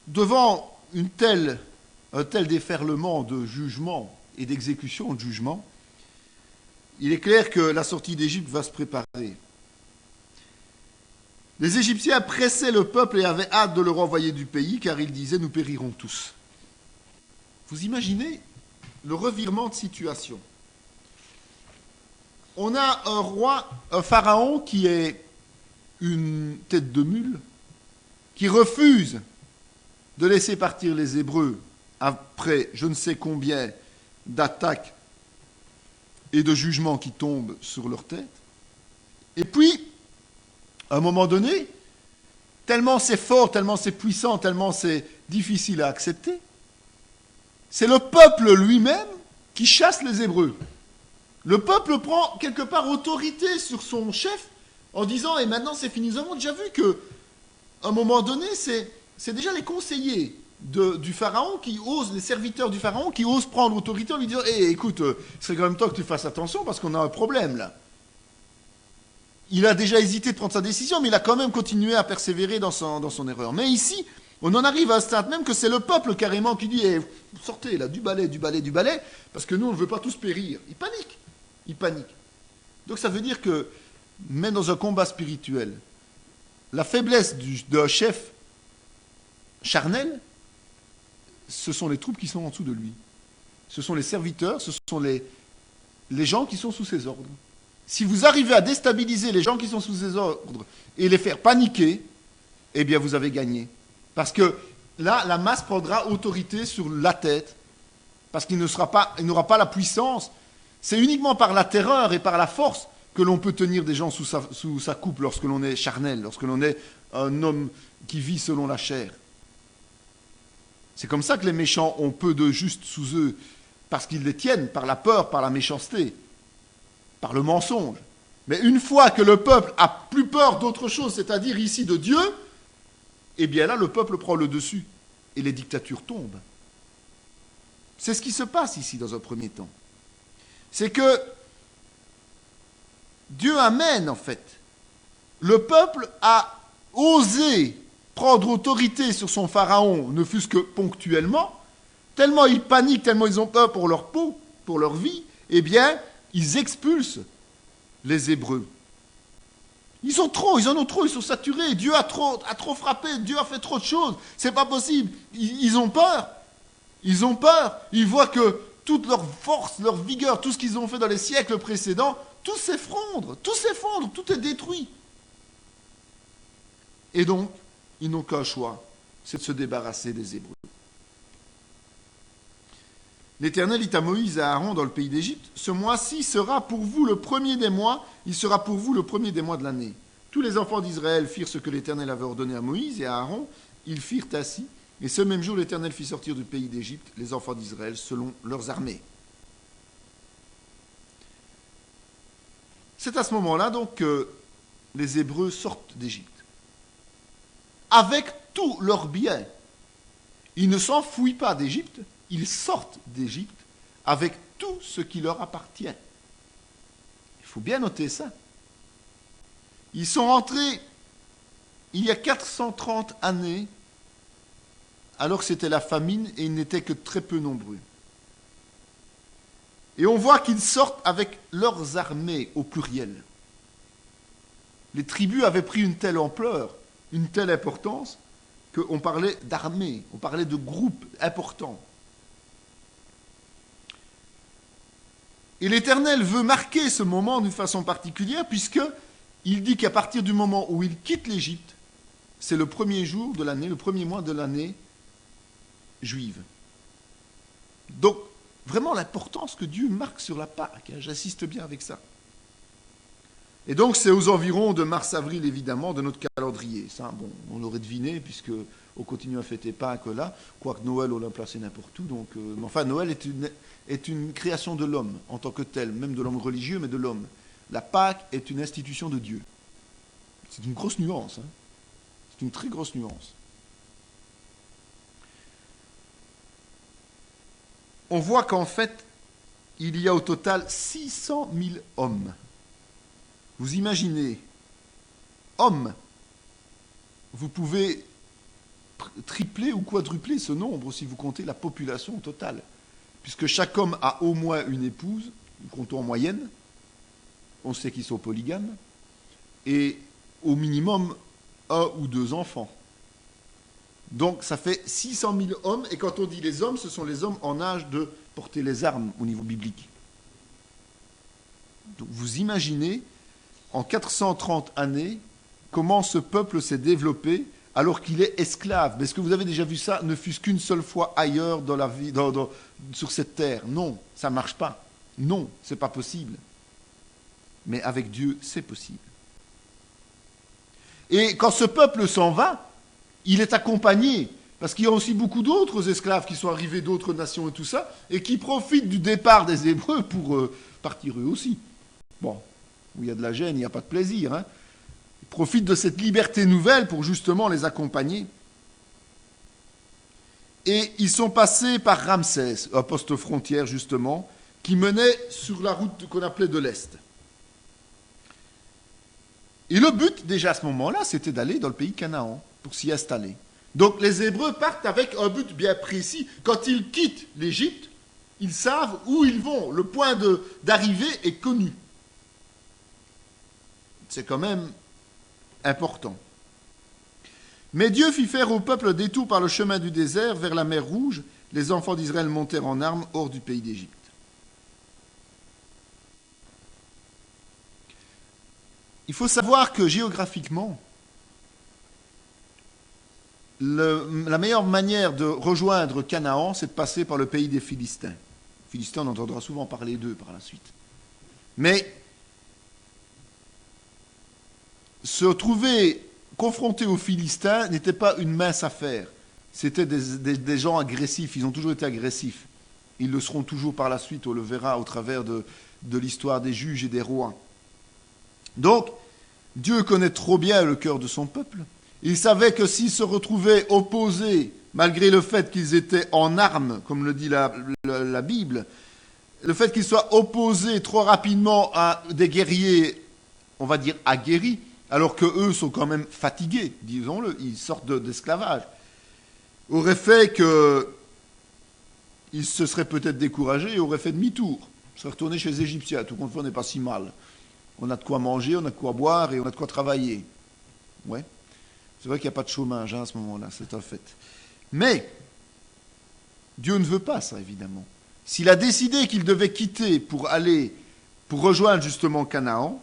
Devant un tel déferlement de jugement et d'exécution de jugement, il est clair que la sortie d'Égypte va se préparer. Les Égyptiens pressaient le peuple et avaient hâte de le renvoyer du pays, car ils disaient « nous périrons tous ». Vous imaginez le revirement de situation. On a un roi, un pharaon qui est une tête de mule, qui refuse de laisser partir les Hébreux après je ne sais combien d'attaques et de jugements qui tombent sur leur tête. Et puis, à un moment donné, tellement c'est fort, tellement c'est puissant, tellement c'est difficile à accepter, c'est le peuple lui-même qui chasse les Hébreux. Le peuple prend quelque part autorité sur son chef en disant « et maintenant c'est fini ». Nous avons déjà vu qu'à un moment donné, c'est déjà les conseillers du pharaon qui osent, les serviteurs du pharaon qui osent prendre l'autorité en lui disant « écoute, c'est quand même temps que tu fasses attention parce qu'on a un problème là ». Il a déjà hésité de prendre sa décision, mais il a quand même continué à persévérer dans son erreur. Mais ici, on en arrive à un stade même que c'est le peuple carrément qui dit « sortez là, du balai, parce que nous on ne veut pas tous périr ». Il panique. Donc ça veut dire que, même dans un combat spirituel, la faiblesse d'un chef charnel, ce sont les troupes qui sont en dessous de lui. Ce sont les serviteurs, ce sont les gens qui sont sous ses ordres. Si vous arrivez à déstabiliser les gens qui sont sous ses ordres et les faire paniquer, eh bien vous avez gagné. Parce que là, la masse prendra autorité sur la tête, parce qu'il n'aura pas la puissance. C'est uniquement par la terreur et par la force que l'on peut tenir des gens sous sa coupe lorsque l'on est charnel, lorsque l'on est un homme qui vit selon la chair. C'est comme ça que les méchants ont peu de juste sous eux, parce qu'ils les tiennent par la peur, par la méchanceté, par le mensonge. Mais une fois que le peuple a plus peur d'autre chose, c'est-à-dire ici de Dieu, eh bien là, le peuple prend le dessus et les dictatures tombent. C'est ce qui se passe ici dans un premier temps. C'est que Dieu amène, en fait, le peuple à oser prendre autorité sur son pharaon, ne fût-ce que ponctuellement, tellement ils paniquent, tellement ils ont peur pour leur peau, pour leur vie, eh bien, ils expulsent les Hébreux. Ils en ont trop, ils sont saturés. Dieu a trop frappé, Dieu a fait trop de choses. C'est pas possible. Ils ont peur. Ils ont peur. Ils voient que toute leur force, leur vigueur, tout ce qu'ils ont fait dans les siècles précédents, tout s'effondre, tout est détruit. Et donc, ils n'ont qu'un choix, c'est de se débarrasser des Hébreux. L'Éternel dit à Moïse et à Aaron dans le pays d'Égypte, « Ce mois-ci sera pour vous le premier des mois, il sera pour vous le premier des mois de l'année. » Tous les enfants d'Israël firent ce que l'Éternel avait ordonné à Moïse et à Aaron, ils firent ainsi, et ce même jour l'Éternel fit sortir du pays d'Égypte les enfants d'Israël selon leurs armées. C'est à ce moment-là donc que les Hébreux sortent d'Égypte. Avec tous leurs biens. Ils ne s'enfuient pas d'Égypte, ils sortent d'Égypte avec tout ce qui leur appartient. Il faut bien noter ça. Ils sont rentrés il y a 430 années, alors que c'était la famine et ils n'étaient que très peu nombreux. Et on voit qu'ils sortent avec leurs armées au pluriel. Les tribus avaient pris une telle ampleur, une telle importance, qu'on parlait d'armée, on parlait de groupes importants. Et l'Éternel veut marquer ce moment d'une façon particulière, puisqu'il dit qu'à partir du moment où il quitte l'Égypte, c'est le premier jour de l'année, le premier mois de l'année juive. Donc, vraiment l'importance que Dieu marque sur la Pâque, hein, j'insiste bien avec ça. Et donc, c'est aux environs de mars-avril, évidemment, de notre calendrier. Ça, bon, on l'aurait deviné, puisqu'on continue à fêter Pâques là, quoique Noël, on l'a placé n'importe où. Donc, mais enfin, Noël est une création de l'homme, en tant que tel, même de l'homme religieux, mais de l'homme. La Pâque est une institution de Dieu. C'est une grosse nuance. Hein. C'est une très grosse nuance. On voit qu'en fait, il y a au total 600 000 hommes. Vous imaginez, hommes, vous pouvez tripler ou quadrupler ce nombre si vous comptez la population totale. Puisque chaque homme a au moins une épouse, comptons en moyenne, on sait qu'ils sont polygames, et au minimum 1 ou 2 enfants. Donc ça fait 600 000 hommes, et quand on dit les hommes, ce sont les hommes en âge de porter les armes au niveau biblique. Donc vous imaginez, en 430 années, comment ce peuple s'est développé alors qu'il est esclave. Mais est-ce que vous avez déjà vu ça, ne fût-ce qu'une seule fois ailleurs dans la vie, sur cette terre? Non, ça ne marche pas. Non, ce n'est pas possible. Mais avec Dieu, c'est possible. Et quand ce peuple s'en va, il est accompagné, parce qu'il y a aussi beaucoup d'autres esclaves qui sont arrivés d'autres nations et tout ça, et qui profitent du départ des Hébreux pour partir eux aussi. Bon, où il y a de la gêne, il n'y a pas de plaisir. Hein. Ils profitent de cette liberté nouvelle pour justement les accompagner. Et ils sont passés par Ramsès, un poste frontière justement, qui menait sur la route qu'on appelait de l'Est. Et le but, déjà à ce moment-là, c'était d'aller dans le pays Canaan, pour s'y installer. Donc les Hébreux partent avec un but bien précis. Quand ils quittent l'Égypte, ils savent où ils vont. Le point d'arrivée est connu. C'est quand même important. Mais Dieu fit faire au peuple détour par le chemin du désert vers la mer Rouge. Les enfants d'Israël montèrent en armes hors du pays d'Égypte. Il faut savoir que géographiquement, la meilleure manière de rejoindre Canaan, c'est de passer par le pays des Philistins. Les Philistins, on entendra souvent parler d'eux par la suite. Mais se trouver confronté aux Philistins n'était pas une mince affaire. C'était des gens agressifs, ils ont toujours été agressifs. Ils le seront toujours par la suite, on le verra au travers de l'histoire des juges et des rois. Donc, Dieu connaît trop bien le cœur de son peuple. Il savait que s'il se retrouvait opposé malgré le fait qu'ils étaient en armes, comme le dit la Bible, le fait qu'ils soient opposés trop rapidement à des guerriers, on va dire aguerris, alors qu'eux sont quand même fatigués, disons-le, ils sortent d'esclavage, aurait fait qu'ils se seraient peut-être découragés et auraient fait demi-tour. Ils seraient retournés chez les Égyptiens. Tout compte fait, on n'est pas si mal. On a de quoi manger, on a de quoi boire et on a de quoi travailler. Ouais. C'est vrai qu'il n'y a pas de chômage à ce moment-là, c'est un fait. Mais Dieu ne veut pas ça, évidemment. S'il a décidé qu'il devait quitter pour rejoindre justement Canaan,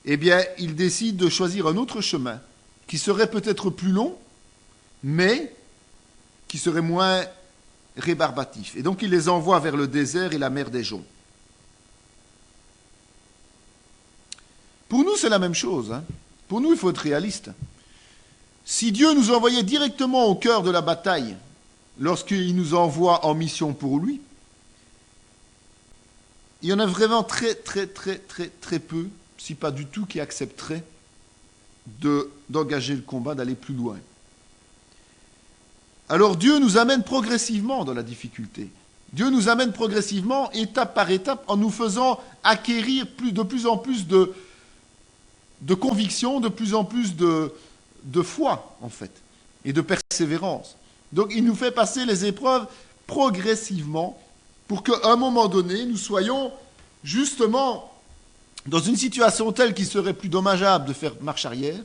eh bien, il décide de choisir un autre chemin, qui serait peut-être plus long, mais qui serait moins rébarbatif. Et donc, il les envoie vers le désert et la mer des Joncs. Pour nous, c'est la même chose. Hein. Pour nous, il faut être réaliste. Si Dieu nous envoyait directement au cœur de la bataille, lorsqu'il nous envoie en mission pour lui, il y en a vraiment très peu, si pas du tout, qui accepteraient d'engager le combat, d'aller plus loin. Alors Dieu nous amène progressivement dans la difficulté. Dieu nous amène progressivement, étape par étape, en nous faisant acquérir de plus en plus de conviction, de plus en plus de foi, en fait, et de persévérance. Donc il nous fait passer les épreuves progressivement pour qu'à un moment donné, nous soyons justement dans une situation telle qu'il serait plus dommageable de faire marche arrière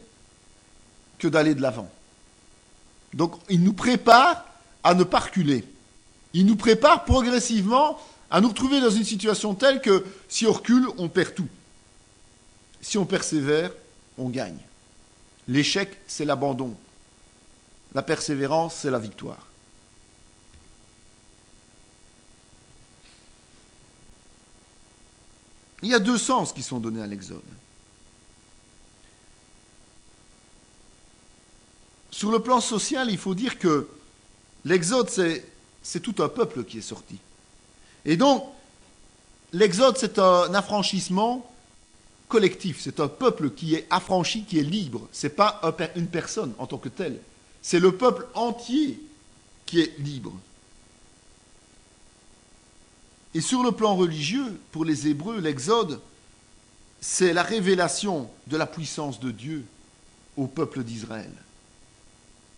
que d'aller de l'avant. Donc il nous prépare à ne pas reculer. Il nous prépare progressivement à nous retrouver dans une situation telle que si on recule, on perd tout. Si on persévère, on gagne. L'échec, c'est l'abandon. La persévérance, c'est la victoire. Il y a deux sens qui sont donnés à l'Exode. Sur le plan social, il faut dire que l'Exode, c'est tout un peuple qui est sorti. Et donc, l'Exode, c'est un affranchissement collectif. C'est un peuple qui est affranchi, qui est libre. Ce n'est pas une personne en tant que telle. C'est le peuple entier qui est libre. Et sur le plan religieux, pour les Hébreux, l'Exode, c'est la révélation de la puissance de Dieu au peuple d'Israël.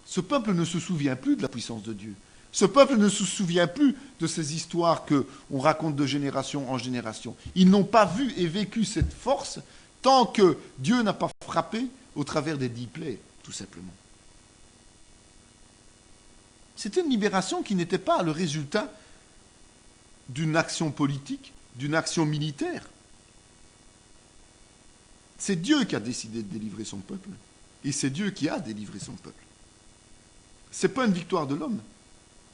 Ce peuple ne se souvient plus de la puissance de Dieu. Ce peuple ne se souvient plus de ces histoires qu'on raconte de génération en génération. Ils n'ont pas vu et vécu cette force tant que Dieu n'a pas frappé au travers des 10 plaies, tout simplement. C'était une libération qui n'était pas le résultat d'une action politique, d'une action militaire. C'est Dieu qui a décidé de délivrer son peuple. Et c'est Dieu qui a délivré son peuple. Ce n'est pas une victoire de l'homme.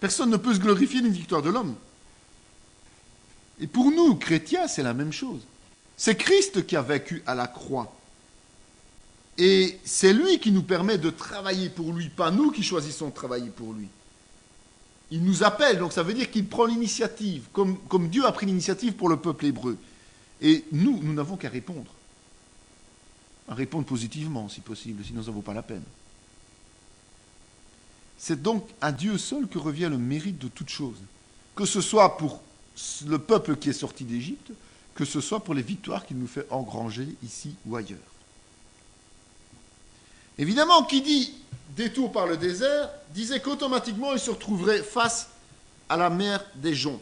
Personne ne peut se glorifier d'une victoire de l'homme. Et pour nous, chrétiens, c'est la même chose. C'est Christ qui a vaincu à la croix. Et c'est lui qui nous permet de travailler pour lui, pas nous qui choisissons de travailler pour lui. Il nous appelle, donc ça veut dire qu'il prend l'initiative, comme Dieu a pris l'initiative pour le peuple hébreu. Et nous n'avons qu'à répondre. À répondre positivement, si possible, sinon ça ne vaut pas la peine. C'est donc à Dieu seul que revient le mérite de toute chose. Que ce soit pour le peuple qui est sorti d'Égypte, que ce soit pour les victoires qu'il nous fait engranger ici ou ailleurs. Évidemment, qui dit détour par le désert, disait qu'automatiquement il se retrouverait face à la mer des Joncs.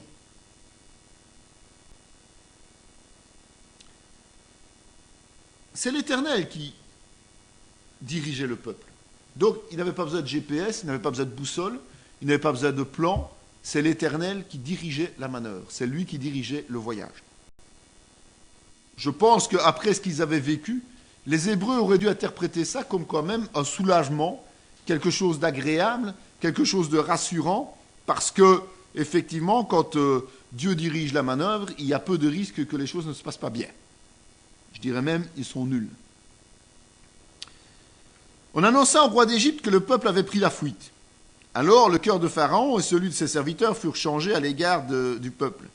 C'est l'Éternel qui dirigeait le peuple. Donc, il n'avait pas besoin de GPS, il n'avait pas besoin de boussole, il n'avait pas besoin de plan. C'est l'Éternel qui dirigeait la manœuvre. C'est lui qui dirigeait le voyage. Je pense qu'après ce qu'ils avaient vécu, les Hébreux auraient dû interpréter ça comme quand même un soulagement, quelque chose d'agréable, quelque chose de rassurant, parce que, effectivement, quand Dieu dirige la manœuvre, il y a peu de risques que les choses ne se passent pas bien. Je dirais même, ils sont nuls. On annonça au roi d'Égypte que le peuple avait pris la fuite. Alors le cœur de Pharaon et celui de ses serviteurs furent changés à l'égard du peuple.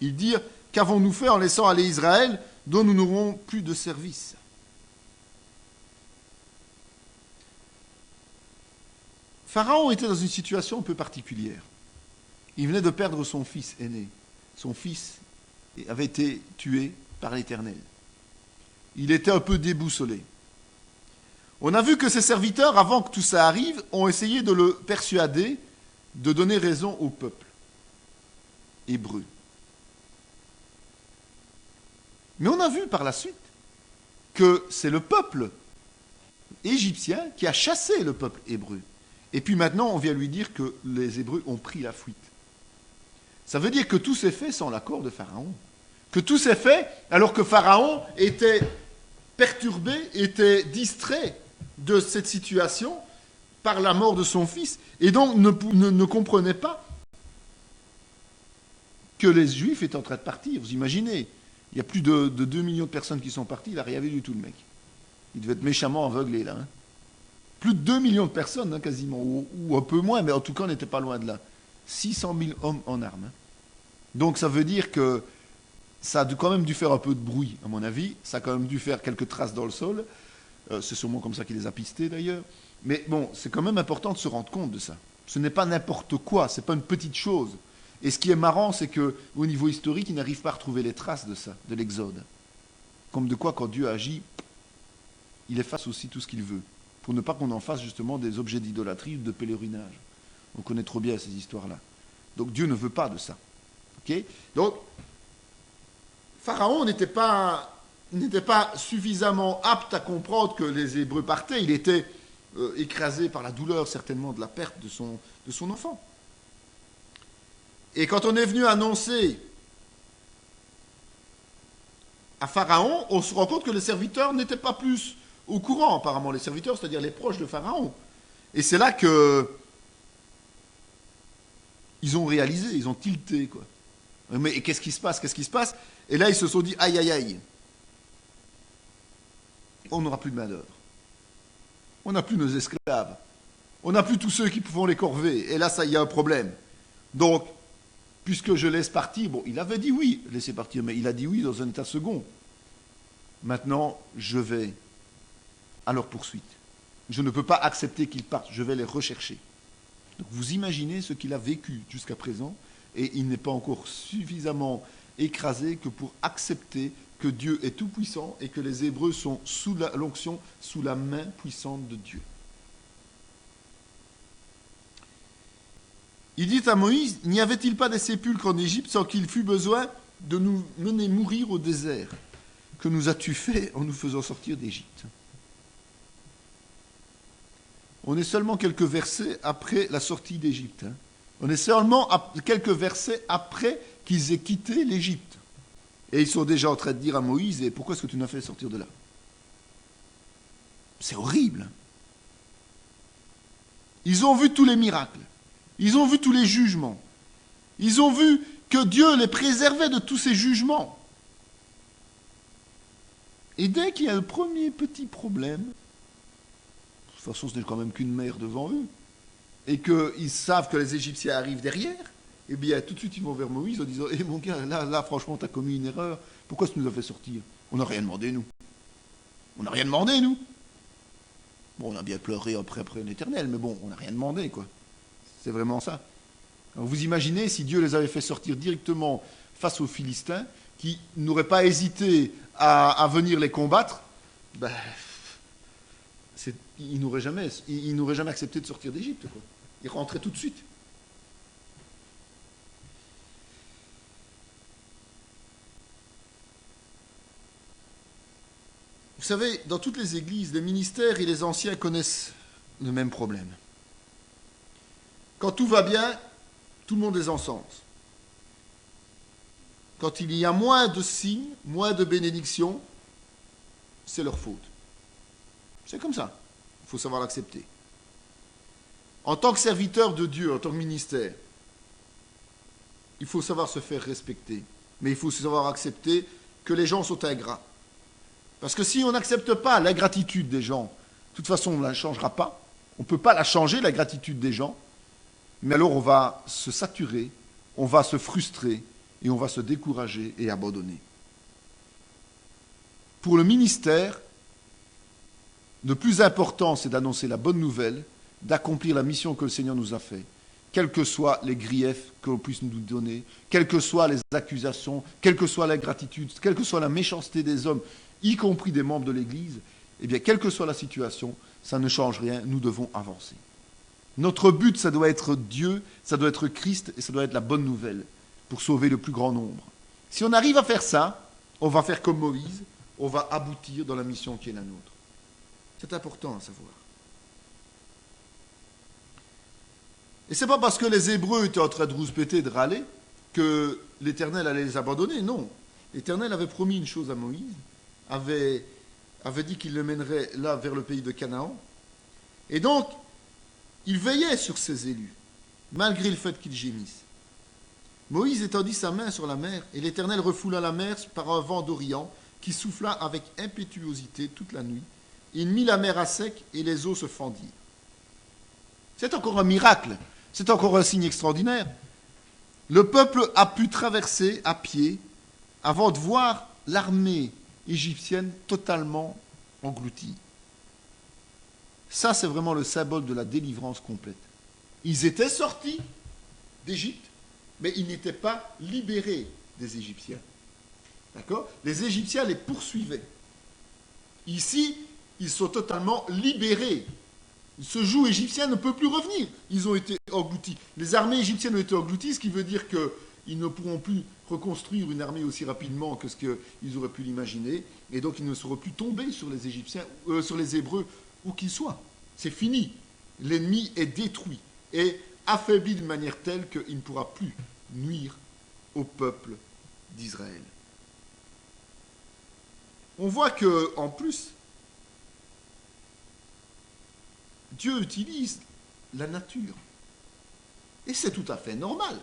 Ils dirent, qu'avons-nous fait en laissant aller Israël, dont nous n'aurons plus de service ? Pharaon était dans une situation un peu particulière. Il venait de perdre son fils aîné. Son fils avait été tué par l'Éternel. Il était un peu déboussolé. On a vu que ses serviteurs, avant que tout ça arrive, ont essayé de le persuader de donner raison au peuple hébreu. Mais on a vu par la suite que c'est le peuple égyptien qui a chassé le peuple hébreu. Et puis maintenant, on vient lui dire que les Hébreux ont pris la fuite. Ça veut dire que tout s'est fait sans l'accord de Pharaon. Que tout s'est fait alors que Pharaon était perturbé, était distrait de cette situation par la mort de son fils, et donc ne comprenait pas que les Juifs étaient en train de partir. Vous imaginez, il y a plus de 2 millions de personnes qui sont parties, il n'a rien vu du tout, le mec. Il devait être méchamment aveuglé, là. Hein. Plus de 2 millions de personnes, hein, quasiment, ou un peu moins, mais en tout cas, on n'était pas loin de là. 600 000 hommes en armes. Hein. Donc ça veut dire que ça a quand même dû faire un peu de bruit, à mon avis. Ça a quand même dû faire quelques traces dans le sol. C'est sûrement comme ça qu'il les a pistés, d'ailleurs. Mais bon, c'est quand même important de se rendre compte de ça. Ce n'est pas n'importe quoi, ce n'est pas une petite chose. Et ce qui est marrant, c'est qu'au niveau historique, ils n'arrivent pas à retrouver les traces de ça, de l'Exode. Comme de quoi, quand Dieu agit, il efface aussi tout ce qu'il veut, pour ne pas qu'on en fasse justement des objets d'idolâtrie ou de pèlerinage. On connaît trop bien ces histoires-là. Donc Dieu ne veut pas de ça. Okay. Donc, Pharaon n'était pas suffisamment apte à comprendre que les Hébreux partaient. Il était écrasé par la douleur, certainement, de la perte de son enfant. Et quand on est venu annoncer à Pharaon, on se rend compte que les serviteurs n'étaient pas plus au courant, apparemment, les serviteurs, c'est-à-dire les proches de Pharaon. Et c'est là que ils ont réalisé, ils ont tilté, quoi. Mais qu'est-ce qui se passe? Qu'est-ce qui se passe? Et là, ils se sont dit, aïe, aïe, aïe. On n'aura plus de main-d'œuvre. On n'a plus nos esclaves. On n'a plus tous ceux qui font les corvées. Et là, ça, il y a un problème. Donc, puisque je laisse partir, bon, il avait dit oui, laissez partir, mais il a dit oui dans un état second. Maintenant, je vais à leur poursuite. Je ne peux pas accepter qu'ils partent, je vais les rechercher. Donc, vous imaginez ce qu'il a vécu jusqu'à présent, et il n'est pas encore suffisamment écrasé que pour accepter que Dieu est tout-puissant et que les Hébreux sont sous l'onction, sous la main puissante de Dieu. Il dit à Moïse, n'y avait-il pas des sépulcres en Égypte sans qu'il fût besoin de nous mener mourir au désert? Que nous as-tu fait en nous faisant sortir d'Égypte? On est seulement quelques versets après la sortie d'Égypte. Hein. On est seulement quelques versets après qu'ils aient quitté l'Égypte. Et ils sont déjà en train de dire à Moïse, et pourquoi est-ce que tu nous as fait sortir de là? C'est horrible. Ils ont vu tous les miracles. Ils ont vu tous les jugements. Ils ont vu que Dieu les préservait de tous ces jugements. Et dès qu'il y a le premier petit problème, de toute façon ce n'est quand même qu'une mer devant eux, et qu'ils savent que les Égyptiens arrivent derrière, eh bien tout de suite ils vont vers Moïse en disant « Eh mon gars, là franchement tu as commis une erreur, pourquoi tu nous as fait sortir? On n'a rien demandé nous. On n'a rien demandé nous. Bon on a bien pleuré après l'Éternel, mais bon on n'a rien demandé quoi. C'est vraiment ça. Alors vous imaginez si Dieu les avait fait sortir directement face aux Philistins, qui n'auraient pas hésité à venir les combattre, ben, ils n'auraient jamais accepté de sortir d'Égypte. Ils rentraient tout de suite. Vous savez, dans toutes les églises, les ministères et les anciens connaissent le même problème. Quand tout va bien, tout le monde les encense. Quand il y a moins de signes, moins de bénédictions, c'est leur faute. C'est comme ça. Il faut savoir l'accepter. En tant que serviteur de Dieu, en tant que ministère, il faut savoir se faire respecter. Mais il faut aussi savoir accepter que les gens sont ingrats. Parce que si on n'accepte pas l'ingratitude des gens, de toute façon, on ne la changera pas. On ne peut pas la changer, la gratitude des gens. Mais alors, on va se saturer, on va se frustrer, et on va se décourager et abandonner. Pour le ministère, le plus important, c'est d'annoncer la bonne nouvelle, d'accomplir la mission que le Seigneur nous a faite, quels que soient les griefs que l'on puisse nous donner, quelles que soient les accusations, quelle que soit l'ingratitude, quelle que soit la méchanceté des hommes, y compris des membres de l'Église, eh bien, quelle que soit la situation, ça ne change rien, nous devons avancer. Notre but, ça doit être Dieu, ça doit être Christ, et ça doit être la bonne nouvelle pour sauver le plus grand nombre. Si on arrive à faire ça, on va faire comme Moïse, on va aboutir dans la mission qui est la nôtre. C'est important à savoir. Et c'est pas parce que les Hébreux étaient en train de rouspéter, de râler, que l'Éternel allait les abandonner. Non. L'Éternel avait promis une chose à Moïse, avait dit qu'il le mènerait là vers le pays de Canaan. Et donc, il veillait sur ses élus, malgré le fait qu'ils gémissent. Moïse étendit sa main sur la mer, et l'Éternel refoula la mer par un vent d'Orient qui souffla avec impétuosité toute la nuit. Il mit la mer à sec et les eaux se fendirent. C'est encore un miracle, c'est encore un signe extraordinaire. Le peuple a pu traverser à pied avant de voir l'armée égyptienne totalement engloutie. Ça, c'est vraiment le symbole de la délivrance complète. Ils étaient sortis d'Égypte, mais ils n'étaient pas libérés des Égyptiens. D'accord ? Les Égyptiens les poursuivaient. Ici, ils sont totalement libérés. Ce joug égyptien ne peut plus revenir. Ils ont été engloutis. Les armées égyptiennes ont été englouties, ce qui veut dire qu'ils ne pourront plus reconstruire une armée aussi rapidement que ce qu'ils auraient pu l'imaginer. Et donc, ils ne seront plus tombés sur les Égyptiens, sur les Hébreux, où qu'ils soient. C'est fini. L'ennemi est détruit et affaibli d'une manière telle qu'il ne pourra plus nuire au peuple d'Israël. On voit qu'en plus, Dieu utilise la nature. Et c'est tout à fait normal.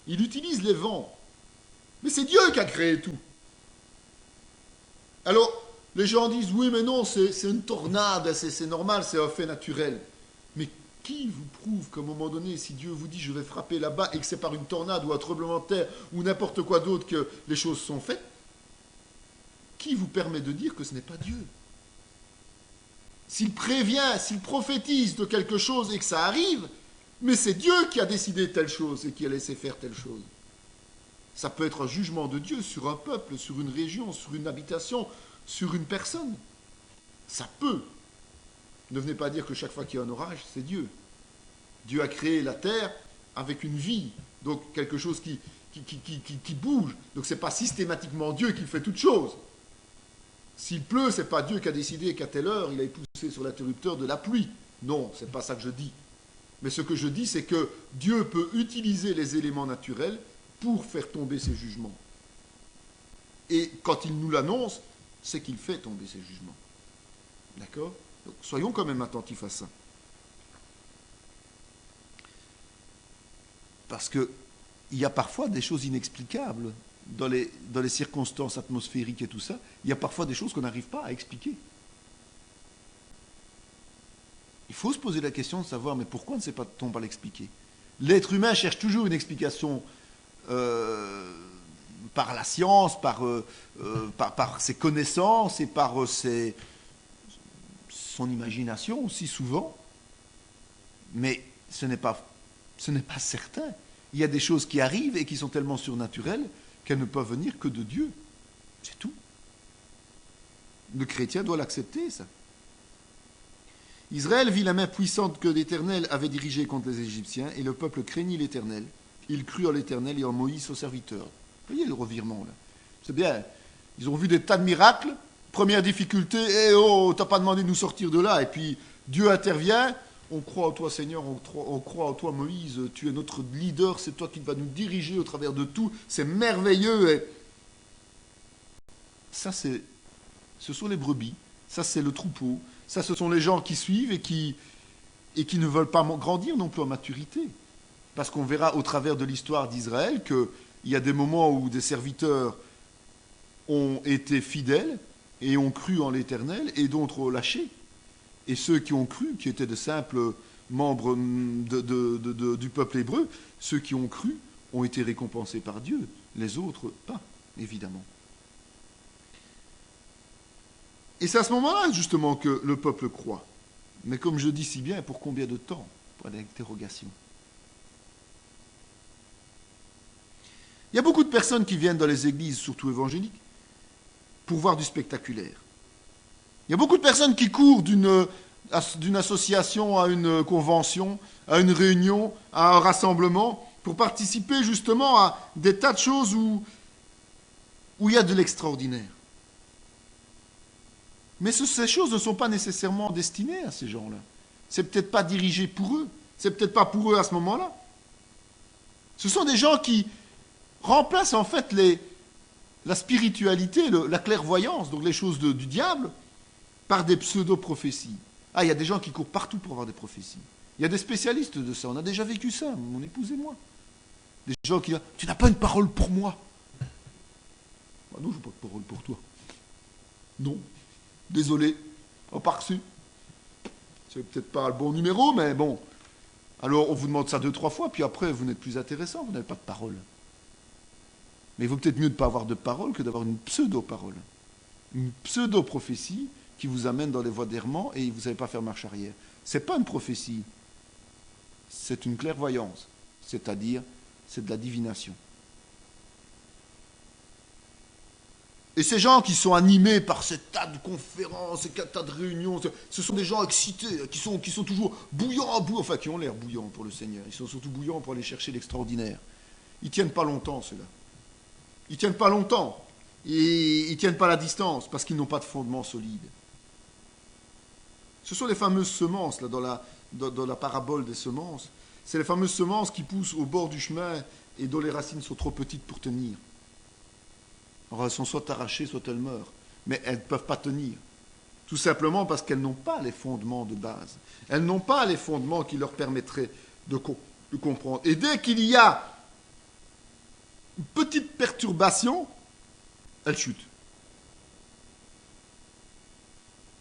Il utilise les vents. Mais c'est Dieu qui a créé tout. Alors, les gens disent, oui, mais non, c'est une tornade, c'est normal, c'est un fait naturel. Mais qui vous prouve qu'à un moment donné, si Dieu vous dit, je vais frapper là-bas, et que c'est par une tornade ou un tremblement de terre, ou n'importe quoi d'autre que les choses sont faites, qui vous permet de dire que ce n'est pas Dieu ? S'il prévient, s'il prophétise de quelque chose et que ça arrive, mais c'est Dieu qui a décidé telle chose et qui a laissé faire telle chose. Ça peut être un jugement de Dieu sur un peuple, sur une région, sur une habitation, sur une personne. Ça peut. Ne venez pas dire que chaque fois qu'il y a un orage, c'est Dieu. Dieu a créé la terre avec une vie, donc quelque chose qui bouge. Donc ce n'est pas systématiquement Dieu qui fait toute chose. S'il pleut, ce n'est pas Dieu qui a décidé qu'à telle heure, il a poussé sur l'interrupteur de la pluie. Non, ce n'est pas ça que je dis. Mais ce que je dis, c'est que Dieu peut utiliser les éléments naturels pour faire tomber ses jugements. Et quand il nous l'annonce, c'est qu'il fait tomber ses jugements. D'accord ? Donc, soyons quand même attentifs à ça. Parce qu'il y a parfois des choses inexplicables dans les circonstances atmosphériques et tout ça. Il y a parfois des choses qu'on n'arrive pas à expliquer. Il faut se poser la question de savoir, mais pourquoi ne sait-on pas l'expliquer ? L'être humain cherche toujours une explication par la science, par ses connaissances et par son imagination aussi souvent. Mais ce n'est pas certain. Il y a des choses qui arrivent et qui sont tellement surnaturelles qu'elles ne peuvent venir que de Dieu. C'est tout. Le chrétien doit l'accepter, ça. Israël vit la main puissante que l'Éternel avait dirigée contre les Égyptiens, et le peuple craignit l'Éternel. Il crut en l'Éternel et en Moïse, son serviteur. Vous voyez le revirement, là. C'est bien. Ils ont vu des tas de miracles. Première difficulté, t'as pas demandé de nous sortir de là. Et puis, Dieu intervient. On croit en toi, Seigneur, on croit en toi, Moïse. Tu es notre leader, c'est toi qui vas nous diriger au travers de tout. C'est merveilleux. Et ça, ce sont les brebis. Ça, c'est le troupeau. Ça, ce sont les gens qui suivent et qui ne veulent pas grandir non plus en maturité. Parce qu'on verra au travers de l'histoire d'Israël qu'il y a des moments où des serviteurs ont été fidèles et ont cru en l'Éternel et d'autres ont lâché. Et ceux qui ont cru, qui étaient de simples membres du peuple hébreu, ceux qui ont cru ont été récompensés par Dieu. Les autres, pas, évidemment. Et c'est à ce moment-là, justement, que le peuple croit. Mais comme je dis si bien, pour combien de temps? Point d'interrogation. Il y a beaucoup de personnes qui viennent dans les églises, surtout évangéliques, pour voir du spectaculaire. Il y a beaucoup de personnes qui courent d'une association à une convention, à une réunion, à un rassemblement, pour participer justement à des tas de choses où il y a de l'extraordinaire. Mais ces choses ne sont pas nécessairement destinées à ces gens-là. C'est peut-être pas dirigé pour eux. C'est peut-être pas pour eux à ce moment-là. Ce sont des gens qui remplacent en fait la spiritualité, la clairvoyance, donc les choses du diable, par des pseudo-prophéties. Ah, il y a des gens qui courent partout pour avoir des prophéties. Il y a des spécialistes de ça. On a déjà vécu ça, mon épouse et moi. Des gens qui disent « Tu n'as pas une parole pour moi ?» Ah non, je n'ai pas de parole pour toi. Non. Désolé. On n'a pas reçu. C'est peut-être pas le bon numéro, mais bon. Alors, on vous demande ça 2-3 fois, puis après, vous n'êtes plus intéressant, vous n'avez pas de parole. Mais il vaut peut-être mieux de ne pas avoir de parole que d'avoir une pseudo-parole. Une pseudo-prophétie qui vous amène dans les voies d'errement et vous ne savez pas faire marche arrière. Ce n'est pas une prophétie, c'est une clairvoyance, c'est-à-dire c'est de la divination. Et ces gens qui sont animés par ces tas de conférences, ces tas de réunions, ce sont des gens excités, qui sont toujours bouillants, enfin qui ont l'air bouillants pour le Seigneur. Ils sont surtout bouillants pour aller chercher l'extraordinaire. Ils ne tiennent pas longtemps, ceux-là. Ils ne tiennent pas longtemps. Et ils ne tiennent pas la distance parce qu'ils n'ont pas de fondement solide. Ce sont les fameuses semences, là, dans la parabole des semences. C'est les fameuses semences qui poussent au bord du chemin et dont les racines sont trop petites pour tenir. Alors elles sont soit arrachées, soit elles meurent. Mais elles ne peuvent pas tenir. Tout simplement parce qu'elles n'ont pas les fondements de base. Elles n'ont pas les fondements qui leur permettraient de comprendre. Et dès qu'il y a une petite perturbation, elles chutent.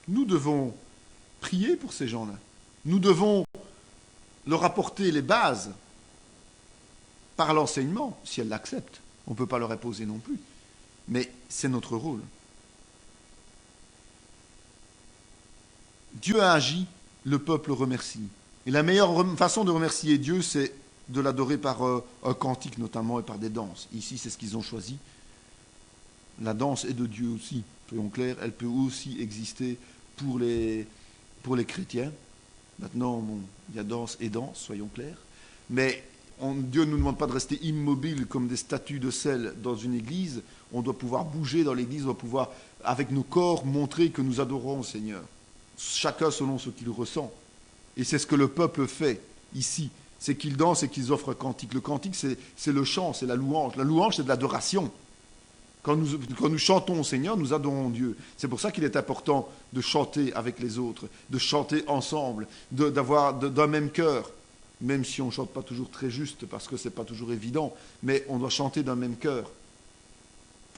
Nous devons prier pour ces gens-là. Nous devons leur apporter les bases par l'enseignement, si elles l'acceptent. On ne peut pas leur imposer non plus. Mais c'est notre rôle. Dieu a agi, le peuple remercie. Et la meilleure façon de remercier Dieu, c'est de l'adorer par un cantique notamment et par des danses. Ici, c'est ce qu'ils ont choisi. La danse est de Dieu aussi, soyons clairs. Elle peut aussi exister pour les chrétiens. Maintenant, bon, il y a danse et danse, soyons clairs. Mais Dieu ne nous demande pas de rester immobiles comme des statues de sel dans une église. On doit pouvoir bouger dans l'église, on doit pouvoir, avec nos corps, montrer que nous adorons le Seigneur. Chacun selon ce qu'il ressent. Et c'est ce que le peuple fait ici. C'est qu'ils dansent et qu'ils offrent un cantique. Le cantique, c'est le chant, c'est la louange. La louange, c'est de l'adoration. Quand nous chantons au Seigneur, nous adorons Dieu. C'est pour ça qu'il est important de chanter avec les autres, de chanter ensemble, d'avoir d'un même cœur. Même si on ne chante pas toujours très juste, parce que ce n'est pas toujours évident, mais on doit chanter d'un même cœur.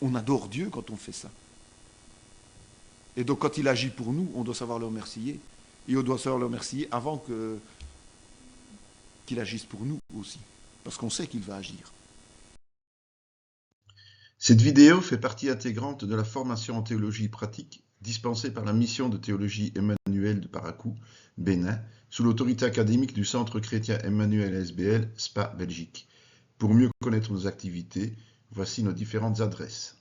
On adore Dieu quand on fait ça. Et donc quand il agit pour nous, on doit savoir le remercier. Et on doit savoir le remercier avant qu'il agisse pour nous aussi. Parce qu'on sait qu'il va agir. Cette vidéo fait partie intégrante de la formation en théologie pratique dispensée par la mission de théologie Emmanuel de Parakou, Bénin, sous l'autorité académique du Centre chrétien Emmanuel SBL, Spa, Belgique. Pour mieux connaître nos activités, voici nos différentes adresses.